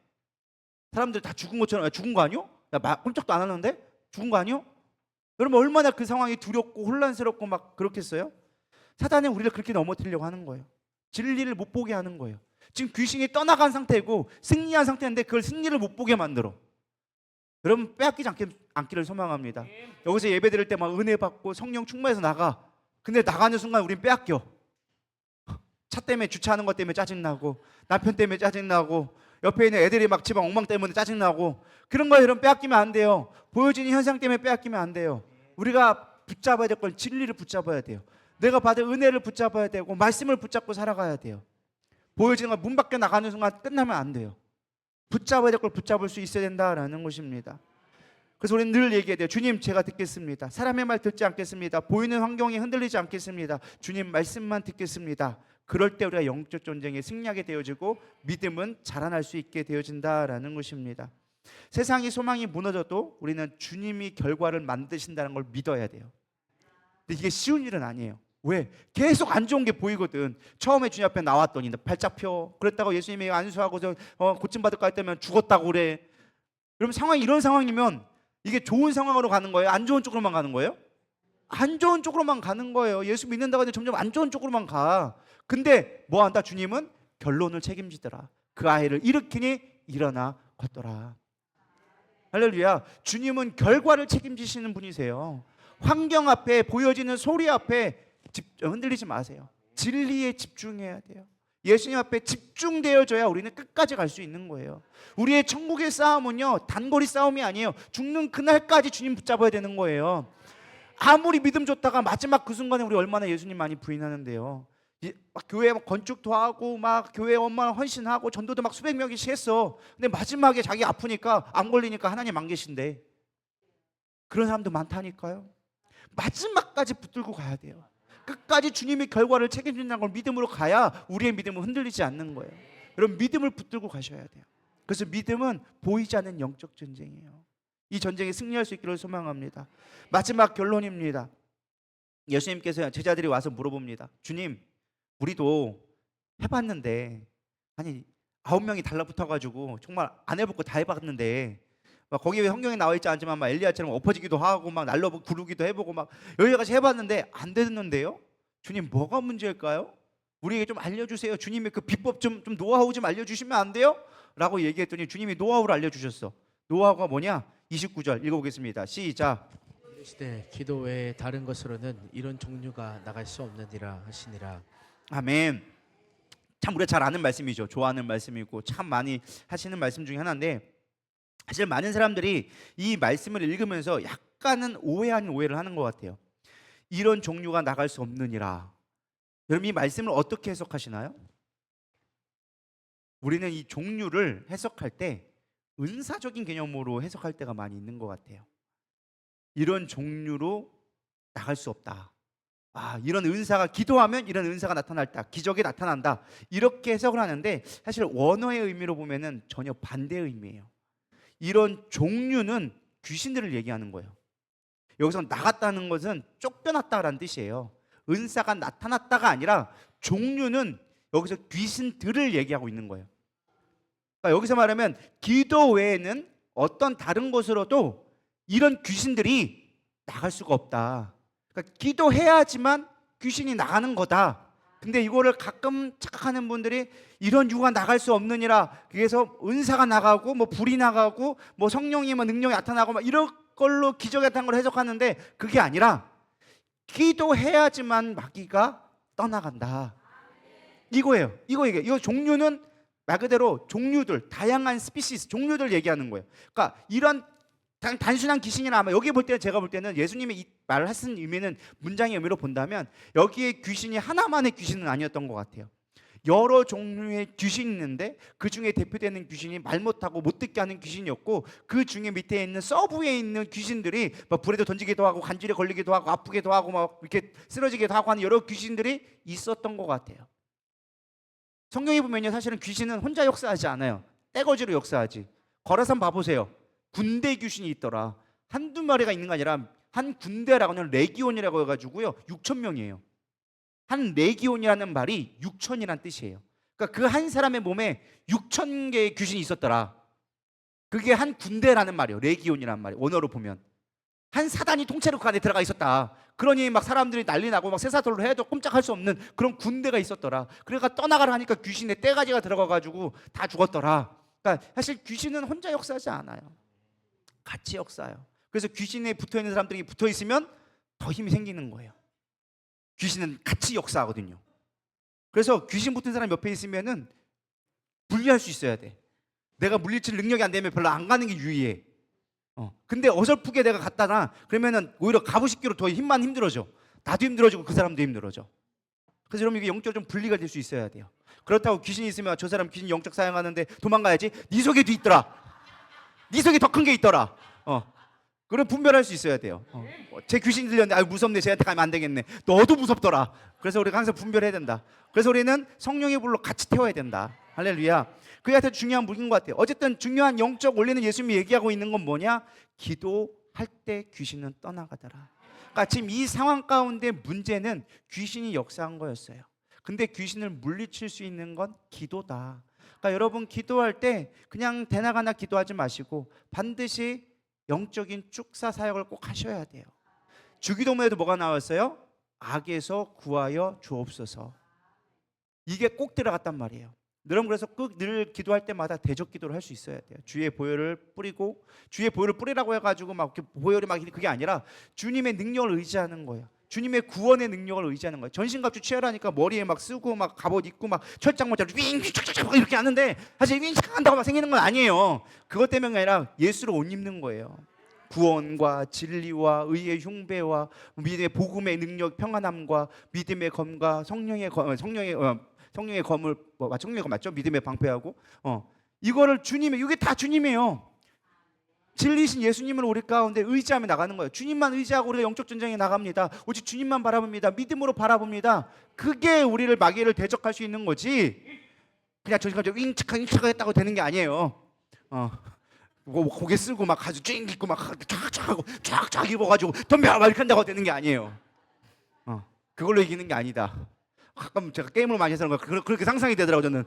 사람들 다 죽은 것처럼 죽은 거 아니요? 나 꼼짝도 안 하는데? 죽은 거 아니요? 여러분 얼마나 그 상황이 두렵고 혼란스럽고 막 그렇겠어요? 사단은 우리를 그렇게 넘어뜨리려고 하는 거예요. 진리를 못 보게 하는 거예요. 지금 귀신이 떠나간 상태고 승리한 상태인데 그걸 승리를 못 보게 만들어. 여러분 빼앗기지 않기를 소망합니다. 여기서 예배 드릴 때 막 은혜 받고 성령 충만해서 나가. 근데 나가는 순간 우린 빼앗겨. 차 때문에 주차하는 것 때문에 짜증나고 남편 때문에 짜증나고 옆에 있는 애들이 막 집안 엉망 때문에 짜증나고 그런 거에 여러분 빼앗기면 안 돼요. 보여지는 현상 때문에 빼앗기면 안 돼요. 우리가 붙잡아야 될 건 진리를 붙잡아야 돼요. 내가 받은 은혜를 붙잡아야 되고 말씀을 붙잡고 살아가야 돼요. 보여지는 걸 문 밖에 나가는 순간 끝나면 안 돼요. 붙잡아야 될 걸 붙잡을 수 있어야 된다라는 것입니다. 그래서 우리는 늘 얘기해야 돼요. 주님, 제가 듣겠습니다. 사람의 말 듣지 않겠습니다. 보이는 환경에 흔들리지 않겠습니다. 주님 말씀만 듣겠습니다. 그럴 때 우리가 영적 전쟁에 승리하게 되어지고 믿음은 자라날 수 있게 되어진다라는 것입니다. 세상이 소망이 무너져도 우리는 주님이 결과를 만드신다는 걸 믿어야 돼요. 근데 이게 쉬운 일은 아니에요. 왜? 계속 안 좋은 게 보이거든. 처음에 주님 앞에 나왔더니 발 잡혀. 그랬다고 예수님이 안수하고 고침받을까 했다면 죽었다고 그래. 그럼 상황이 이런 상황이면 이게 좋은 상황으로 가는 거예요? 안 좋은 쪽으로만 가는 거예요? 안 좋은 쪽으로만 가는 거예요. 예수 믿는다고 해도 점점 안 좋은 쪽으로만 가. 근데 뭐 한다? 주님은 결론을 책임지더라. 그 아이를 일으키니 일어나 걷더라. 할렐루야. 주님은 결과를 책임지시는 분이세요. 환경 앞에 보여지는 소리 앞에 흔들리지 마세요. 진리에 집중해야 돼요. 예수님 앞에 집중되어져야 우리는 끝까지 갈 수 있는 거예요. 우리의 천국의 싸움은요, 단거리 싸움이 아니에요. 죽는 그날까지 주님 붙잡아야 되는 거예요. 아무리 믿음 줬다가 마지막 그 순간에 우리 얼마나 예수님 많이 부인하는데요. 막 교회 건축도 하고 막 교회 얼마나 헌신하고 전도도 막 수백 명씩 했어. 근데 마지막에 자기 아프니까 안 걸리니까 하나님 안 계신데. 그런 사람도 많다니까요. 마지막까지 붙들고 가야 돼요. 끝까지 주님이 결과를 책임진다는 걸 믿음으로 가야 우리의 믿음은 흔들리지 않는 거예요. 여러분, 믿음을 붙들고 가셔야 돼요. 그래서 믿음은 보이지 않는 영적 전쟁이에요. 이 전쟁에 승리할 수 있기를 소망합니다. 마지막 결론입니다. 예수님께서 제자들이 와서 물어봅니다. 주님, 우리도 해봤는데 아니 9명이 달라붙어가지고 정말 안 해볼 거 다 해봤는데 막 거기에 성경에 나와 있지 않지만 막 엘리야처럼 엎어지기도 하고 막 날로 구르기도 해보고 막 여기까지 해봤는데 안 되는데요? 주님, 뭐가 문제일까요? 우리에게 좀 알려주세요. 주님의 그 비법 좀 노하우 좀 알려주시면 안 돼요? 라고 얘기했더니 주님이 노하우를 알려주셨어. 노하우가 뭐냐? 29절 읽어보겠습니다. 시작. 이르시되 기도 외에 다른 것으로는 이런 종류가 나갈 수 없느니라 하시니라. 아멘. 참 우리가 잘 아는 말씀이죠. 좋아하는 말씀이고 참 많이 하시는 말씀 중에 하나인데, 사실 많은 사람들이 이 말씀을 읽으면서 약간은 오해 아닌 오해를 하는 것 같아요. 이런 종류가 나갈 수 없느니라. 여러분, 이 말씀을 어떻게 해석하시나요? 우리는 이 종류를 해석할 때 은사적인 개념으로 해석할 때가 많이 있는 것 같아요. 이런 종류로 나갈 수 없다. 이런 은사가, 기도하면 이런 은사가 나타날다, 기적이 나타난다, 이렇게 해석을 하는데 사실 원어의 의미로 보면은 전혀 반대의 의미예요. 이런 종류는 귀신들을 얘기하는 거예요. 여기서 나갔다는 것은 쫓겨났다라는 뜻이에요. 은사가 나타났다가 아니라 종류는 여기서 귀신들을 얘기하고 있는 거예요. 그러니까 여기서 말하면 기도 외에는 어떤 다른 것으로도 이런 귀신들이 나갈 수가 없다. 그러니까 기도해야지만 귀신이 나가는 거다. 근데 이거를 가끔 착각하는 분들이 이런 유가 나갈 수 없느니라, 그래서 은사가 나가고 뭐 불이 나가고 뭐 성령이 뭐 능력이 나타나고 막 이런 걸로 기적이 나타난 걸 해석하는데, 그게 아니라 기도해야지만 마귀가 떠나간다. 이거예요. 이거 종류는 말 그대로 종류들, 다양한 스피시스, 종류들 얘기하는 거예요. 그러니까 이런 단순한 귀신이나, 아마 여기 볼 때, 제가 볼 때는 예수님이 이 말을 하신 의미는, 문장의 의미로 본다면 여기에 귀신이 하나만의 귀신은 아니었던 것 같아요. 여러 종류의 귀신이 있는데 그 중에 대표되는 귀신이 말 못하고 못 듣게 하는 귀신이었고, 그 중에 밑에 있는 서브에 있는 귀신들이 막 불에도 던지기도 하고 관절에 걸리기도 하고 아프기도 하고 막 이렇게 쓰러지기도 하고 하는 여러 귀신들이 있었던 것 같아요. 성경에 보면요, 사실은 귀신은 혼자 역사하지 않아요. 떼거지로 역사하지. 거라산 봐보세요. 군대 귀신이 있더라. 한두 마리가 있는 게 아니라 한 군대라고 하면 레기온이라고 해가지고요, 6,000명이에요. 한 레기온이라는 말이 6,000이란 뜻이에요. 그러니까 그 한 사람의 몸에 6,000개의 귀신이 있었더라. 그게 한 군대라는 말이에요. 레기온이라는 말이 원어로 보면 한 사단이 통째로 그 안에 들어가 있었다. 그러니 막 사람들이 난리 나고 막 쇠사슬로 해도 꼼짝할 수 없는 그런 군대가 있었더라. 그러니까 떠나가라 하니까 귀신의 떼가지가 들어가가지고 다 죽었더라. 그러니까 사실 귀신은 혼자 역사하지 않아요. 같이 역사해요. 그래서 귀신에 붙어있는 사람들이 붙어있으면 더 힘이 생기는 거예요. 귀신은 같이 역사하거든요. 그래서 귀신 붙은 사람 옆에 있으면은 분리할 수 있어야 돼. 내가 물리칠 능력이 안 되면 별로 안 가는 게 유리해. 근데 어설프게 내가 갔다나 그러면은 오히려 가부식기로 더 힘들어져. 나도 힘들어지고 그 사람도 힘들어져. 그래서 여러분 이게 영적으로 좀 분리가 될 수 있어야 돼요. 그렇다고 귀신이 있으면 저 사람 귀신 영적 사용하는데 도망가야지. 네 속에도 있더라. 네 속에 더 큰 게 있더라. 그럼 분별할 수 있어야 돼요. 제 귀신 들렸는데 아유 무섭네. 쟤한테 가면 안 되겠네. 너도 무섭더라. 그래서 우리가 항상 분별해야 된다. 그래서 우리는 성령의 불로 같이 태워야 된다. 할렐루야. 그게 하여튼 중요한 무기인 것 같아요. 어쨌든 중요한 영적 원리는 예수님이 얘기하고 있는 건 뭐냐? 기도할 때 귀신은 떠나가더라. 그러니까 지금 이 상황 가운데 문제는 귀신이 역사한 거였어요. 근데 귀신을 물리칠 수 있는 건 기도다. 그러니까 여러분 기도할 때 그냥 대나가나 기도하지 마시고 반드시 영적인 축사 사역을 꼭 하셔야 돼요. 주기도문에도 뭐가 나왔어요? 악에서 구하여 주옵소서. 이게 꼭 들어갔단 말이에요. 여러분 그래서 늘 기도할 때마다 대적 기도를 할 수 있어야 돼요. 주의 보혈을 뿌리고, 주의 보혈을 뿌리라고 해가지고 막 보혈이 막 그게 아니라 주님의 능력을 의지하는 거예요. 주님의 구원의 능력을 의지하는 거예요. 전신갑주 취하라니까 머리에 막 쓰고 막 갑옷 입고 막 철장 모자 윙 이렇게 하는데 사실 윙 한다고 막 생기는 건 아니에요. 그것 때문이 아니라 예수를 옷 입는 거예요. 구원과 진리와 의의 흉배와 믿음의 복음의 능력, 평안함과 믿음의 검과 성령의 검을 성령의 검 맞죠? 믿음의 방패하고 이거를 주님의, 이게 다 주님이에요. 진리신 예수님을 우리 가운데 의지하며 나가는 거예요. 주님만 의지하고 우리가 영적 전쟁에 나갑니다. 오직 주님만 바라봅니다. 믿음으로 바라봅니다. 그게 우리를 마귀를 대적할 수 있는 거지. 그냥 저기까지 윙착 했다고 되는 게 아니에요. 고개 쓸고 막 아주 찡 입고 막 쫙쫙 하고 쫙쫙 입어가지고 덤벼 막 이렇게 한다고 되는 게 아니에요. 그걸로 이기는 게 아니다. 가끔 제가 게임을 많이 해서 그렇게 상상이 되더라고. 저는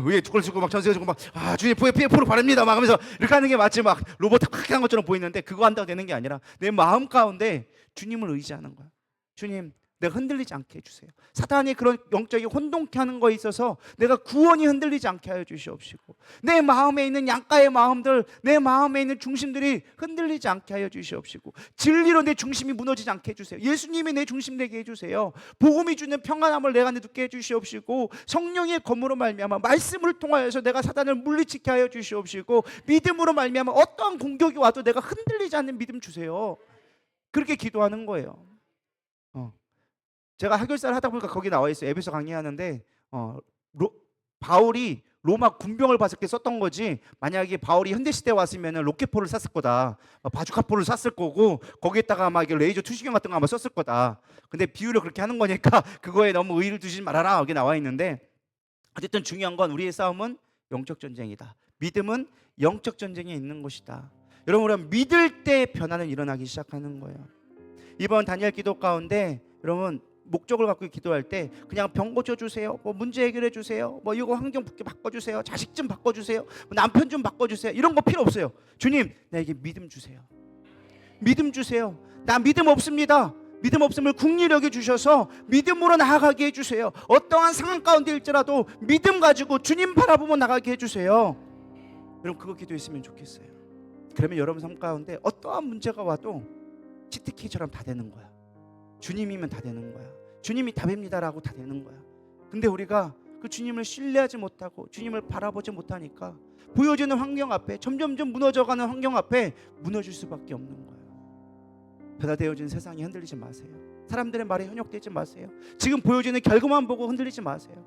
위에 죽을 주고 막 전세 주고 막 주님 PF로 바랍니다 막 하면서 이렇게 하는 게 마치 막 로봇 탁 한 것처럼 보이는데 그거 한다고 되는 게 아니라 내 마음 가운데 주님을 의지하는 거야. 주님 내가 흔들리지 않게 해주세요. 사탄이 그런 영적인 혼동케 하는 거에 있어서 내가 구원이 흔들리지 않게 하여 주시옵시고 내 마음에 있는 양가의 마음들, 내 마음에 있는 중심들이 흔들리지 않게 하여 주시옵시고 진리로 내 중심이 무너지지 않게 해주세요. 예수님이 내 중심 되게 해주세요. 복음이 주는 평안함을 내가 느끼게 해주시옵시고 성령의 검으로 말미암아 말씀을 통하여서 내가 사탄을 물리치게 하여 주시옵시고 믿음으로 말미암아 어떠한 공격이 와도 내가 흔들리지 않는 믿음 주세요. 그렇게 기도하는 거예요. 제가 해결사를 하다 보니까 거기 나와 있어요. 에베소 강의하는데 바울이 로마 군병을 봤을 때 썼던 거지. 만약에 바울이 현대 시대에 왔으면 로켓포를 쐈을 거다. 바주카포를 쐈을 거고 거기에다가 막 레이저 투시경 같은 거 아마 썼을 거다. 근데 비유를 그렇게 하는 거니까 그거에 너무 의의를 두지 말아라. 여기 나와 있는데 어쨌든 중요한 건 우리의 싸움은 영적 전쟁이다. 믿음은 영적 전쟁에 있는 것이다. 여러분 우리가 믿을 때 변화는 일어나기 시작하는 거예요. 이번 다니엘 기도 가운데 여러분 목적을 갖고 기도할 때 그냥 병 고쳐주세요, 뭐 문제 해결해 주세요, 뭐 이거 환경 바꿔주세요, 자식 좀 바꿔주세요, 뭐 남편 좀 바꿔주세요, 이런 거 필요 없어요. 주님 나에게 믿음 주세요. 믿음 주세요. 나 믿음 없습니다. 믿음 없음을 긍휼히 여겨 주셔서 믿음으로 나아가게 해주세요. 어떠한 상황 가운데 일지라도 믿음 가지고 주님 바라보며 나가게 해주세요. 여러분 그거 기도했으면 좋겠어요. 그러면 여러분 삶 가운데 어떠한 문제가 와도 치트키처럼 다 되는 거야. 주님이면 다 되는 거야. 주님이 답입니다라고 다 되는 거야. 근데 우리가 그 주님을 신뢰하지 못하고 주님을 바라보지 못하니까 보여지는 환경 앞에 점점점 무너져가는 환경 앞에 무너질 수밖에 없는 거예요. 변화되어진 세상에 흔들리지 마세요. 사람들의 말에 현혹되지 마세요. 지금 보여지는 결과만 보고 흔들리지 마세요.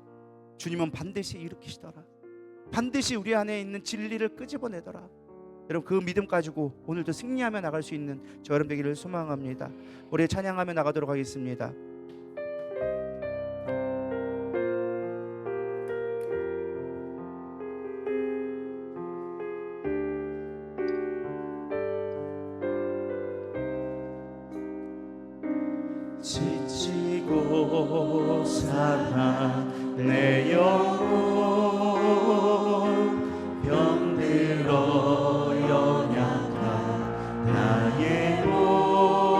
주님은 반드시 일으키시더라. 반드시 우리 안에 있는 진리를 끄집어내더라. 여러분 그 믿음 가지고 오늘도 승리하며 나갈 수 있는 저 여러분 되기를 소망합니다. 우리 찬양하며 나가도록 하겠습니다. 지치고 상한 내 영혼 병들어 연약한 나의 몸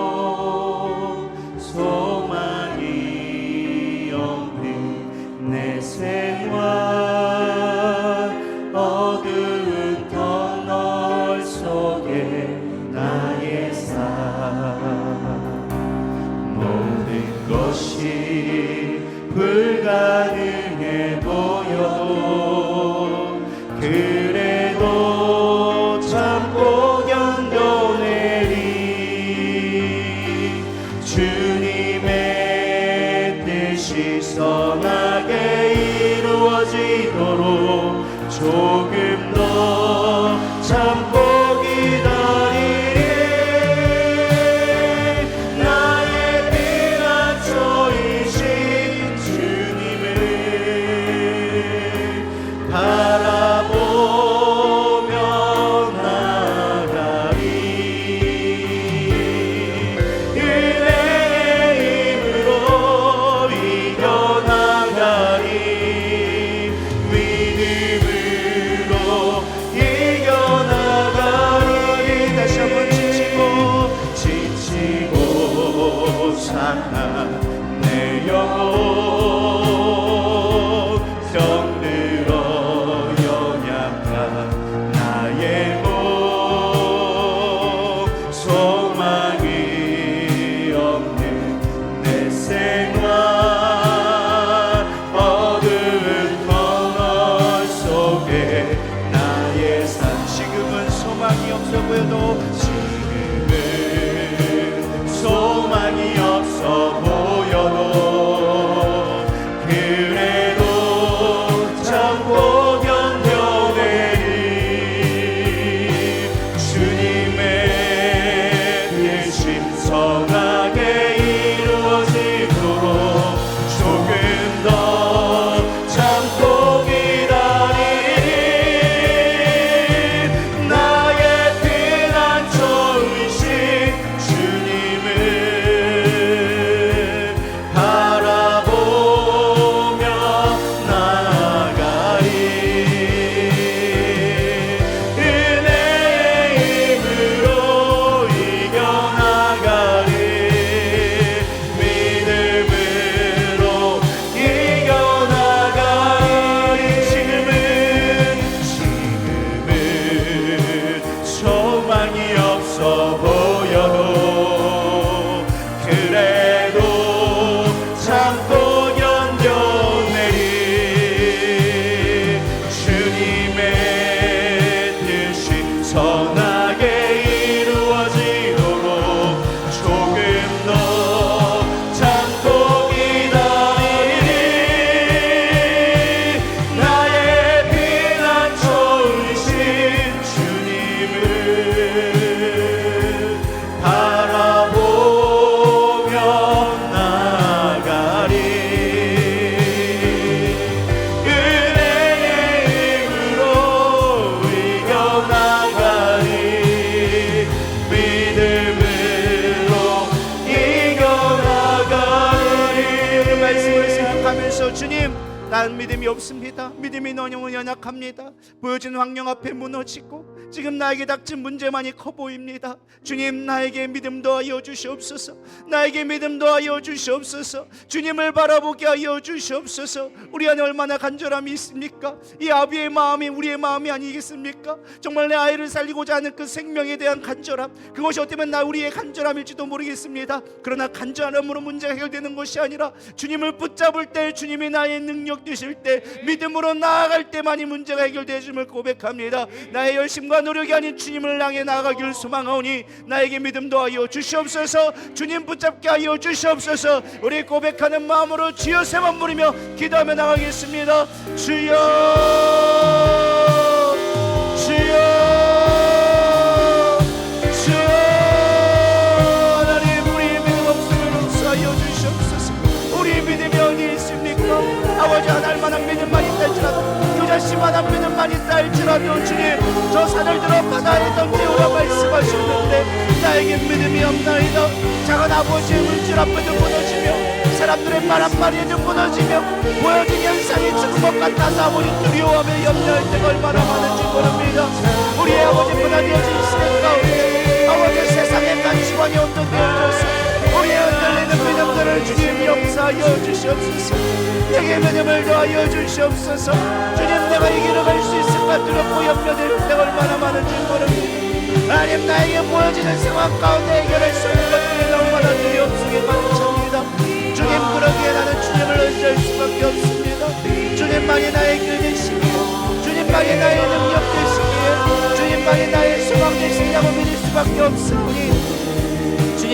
소망이 없는 내 생활 어두운 터널 속에 나의 삶 모든 것이 불가능해 보여도 그래도 참고 견뎌내리 주님의 뜻이 선하게 이루어지도록 조금 더 참고 기다리리. 나의 피난처이신 주님을 바라보며 나가리. 은혜의 힘으로 이겨나가리. 믿음으로 이겨나가리. 다시 한번 지치고 상한 내 영혼 병들어 연약한 나의 몸 소망이 없는 내 생활 어두운 터널 속에 나의 삶 지금은 소망이 없어 보여도 지금은 소망이 없어 보여도 그래도 참고 견뎌내리. 주님의 뜻이 선하게 이루어지도록 조금 더 참고 기다리리. 나의 피난처이신 주님을 바라보며 나가리. 은혜의 힘으로 이겨나가리. 믿음으로 이겨나가리. 지금은 소망이 없어 보여도 그래도 참고 견뎌내리. 주님의 뜻이 선하게 이루어지도록 조금 더 참고 기다리리. 나의 피난처이신 주님을 바라보며 나가리. 은혜의 힘으로 이겨나가리. 믿음으로 이겨나가리. 말씀을 생각하면서 주님, 난 믿음이 없습니다. 믿음이 너무 연약합니다. 보여진 환경 앞에 무너지고 지금 나에게 닥친 문제만이 커 보입니다. 주님, 나에게 믿음 더하여 주시옵소서. 나에게 믿음 더하여 주시옵소서. 주님을 바라보게 하여 주시옵소서. 우리 안에 얼마나 간절함이 있습니까? 이 아비의 마음이 우리의 마음이 아니겠습니까? 정말 내 아이를 살리고자 하는 그 생명에 대한 간절함, 그것이 어쩌면 우리의 간절함일지도 모르겠습니다. 그러나 간절함으로 문제가 해결되는 것이 아니라 주님을 붙잡을 때, 주님이 나의 능력 되실 때, 믿음으로 나아갈 때만이 문제가 해결되심을 고백합니다. 나의 열심과 노력이 아닌 주님을 향해 나아가길 소망하오니 나에게 믿음 더하여 주시옵소서. 주님 붙잡게 하여 주시옵소서. 우리 고백하는 마음으로 주여 세 번 부르며 기도하며 나가겠습니다. 주여, 주여, 주여. 하나님, 우리의 믿음 없음을 용서하여 주시옵소서. 우리의 믿음이 어디 있습니까? 아버지, 하나님만한 믿음만 있다 할지라도, 교자씨만한 믿음만 있다 할지라도, 주님, 저 산을 들어 바다를 던지오라 말씀하셨는데 나에게 믿음이 없나이다. 작은 아버지의 물질 앞에도 무너지며 사람들의 말 한마디에도 무너지며 보여진 현상이 죽은 것 같아서 아버지 두려워하며 염려할 때가 얼마나 많은지 모릅니다. 우리의 아버지보다 되어진 시대 가운데 아버지 세상의 가치관이 혼돈되어져서 우리의 흔들리는 믿음들을 주님 용서하여 주시옵소서. 내게 믿음을 더하여 주시옵소서. 주님, 내가 이 길을 갈 수 있을까 두렵고 염려될 때가 얼마나 많은지 모릅니다. 하나님, 나에게 보여지는 상황 가운데 해결할 수 없는 것들이 얼마나 두려움속에 많습니다. 주님, 그러기에 나는 주님을 의지할 수밖에 없습니다. 주님만이 나의 길 되시기에, 주님만이 나의 능력 되시기에, 주님만이 나의 소망 되시냐고 믿을 수밖에 없으니 주님,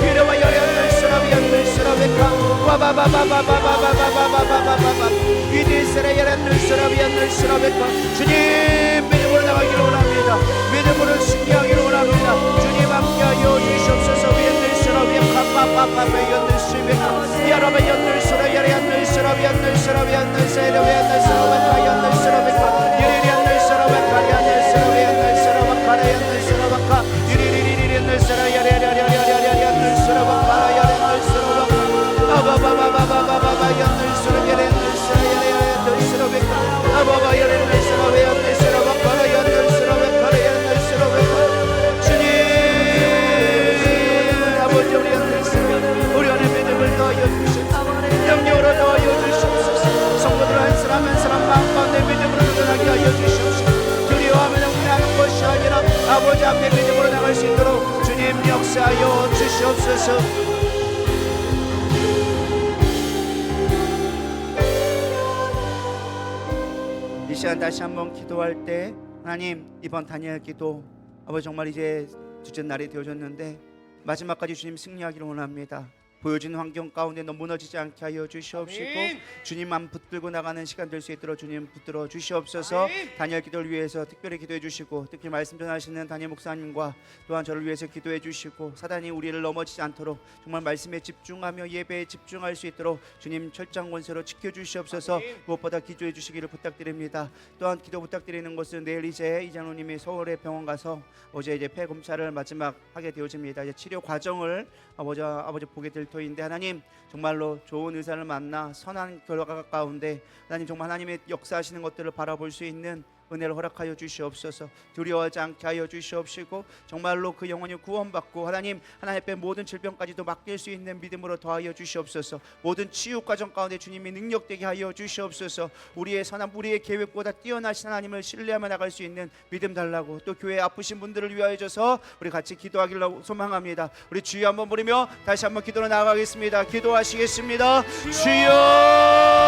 이래와 열연들 쓰라비 연들 쓰라비카 와바바바바바바바바바바바바바 이디스레 열연들 쓰라비 연들 쓰라비카 주님 믿음으로 나가기를 원합니다. 믿음으로 승리하기를 원합니다. 주님 함께하여 주시옵소서. 연들 쓰라비 카파파파파 연들 쓰라비카 여러분 연들 쓰라 열에 연들 쓰라비 연들 쓰라비 연들 쓰라비 연들 쓰라비카 연들 쓰라비카 이리리 연들 쓰라비카 연들 쓰라비 연들 쓰라비카 연들 쓰라비카 이리리리리 연들 쓰라 열에 열에 열에 열에 연들 쓰라비카 열에 연들 쓰라비카 아바바바바바바바 연들 쓰라 열에 연들 쓰라 열에 연들 쓰라비카 아바바 열에 연들 쓰라비 연들 쓰라비카 연들 쓰라비카 연들 쓰라비카 주님 아버지 우리 연들 쓰라 우리 안에 믿음을 더하여 주시옵소서. 영역으로 더하여 주시옵소서. 성도들 한 사람 한 사람 마음 가운데 믿음으로 도전하게 하여 주시옵소서. 두려워하며 영문하는 것이 아니라 아버지 앞에 믿음으로 나갈 수 있도록 주님 역사하여 주시옵소서. 이 시간 다시 한번 기도할 때 하나님 이번 다니엘 기도 아버지 정말 이제 둘째 날이 되어졌는데 마지막까지 주님 승리하기를 원합니다. 보여진 환경 가운데 너무 무너지지 않게 하여 주시옵시고 주님만 붙들고 나가는 시간 될 수 있도록 주님 붙들어 주시옵소서. 다니엘 기도를 위해서 특별히 기도해 주시고 특히 말씀 전하시는 다니엘 목사님과 또한 저를 위해서 기도해 주시고 사단이 우리를 넘어지지 않도록 정말 말씀에 집중하며 예배에 집중할 수 있도록 주님 철장 권세로 지켜주시옵소서. 무엇보다 기도해 주시기를 부탁드립니다. 또한 기도 부탁드리는 것은 내일 이제 이장로님이 서울에 병원 가서 어제 이제 폐 검사를 마지막 하게 되어집니다. 이제 치료 과정을 아버지 보게 될 터인데 하나님 정말로 좋은 의사를 만나 선한 결과 가운데 하나님 정말 하나님의 역사하시는 것들을 바라볼 수 있는 은혜를 허락하여 주시옵소서. 두려워하지 않게 하여 주시옵시고 정말로 그 영혼이 구원받고 하나님 앞에 모든 질병까지도 맡길 수 있는 믿음으로 더하여 주시옵소서. 모든 치유 과정 가운데 주님이 능력되게 하여 주시옵소서. 우리의 선한 우리의 계획보다 뛰어나신 하나님을 신뢰하며 나갈 수 있는 믿음 달라고 또 교회 아프신 분들을 위하여서 우리 같이 기도하기를 소망합니다. 우리 주여 한번 부르며 다시 한번 기도로 나아가겠습니다. 기도하시겠습니다. 주여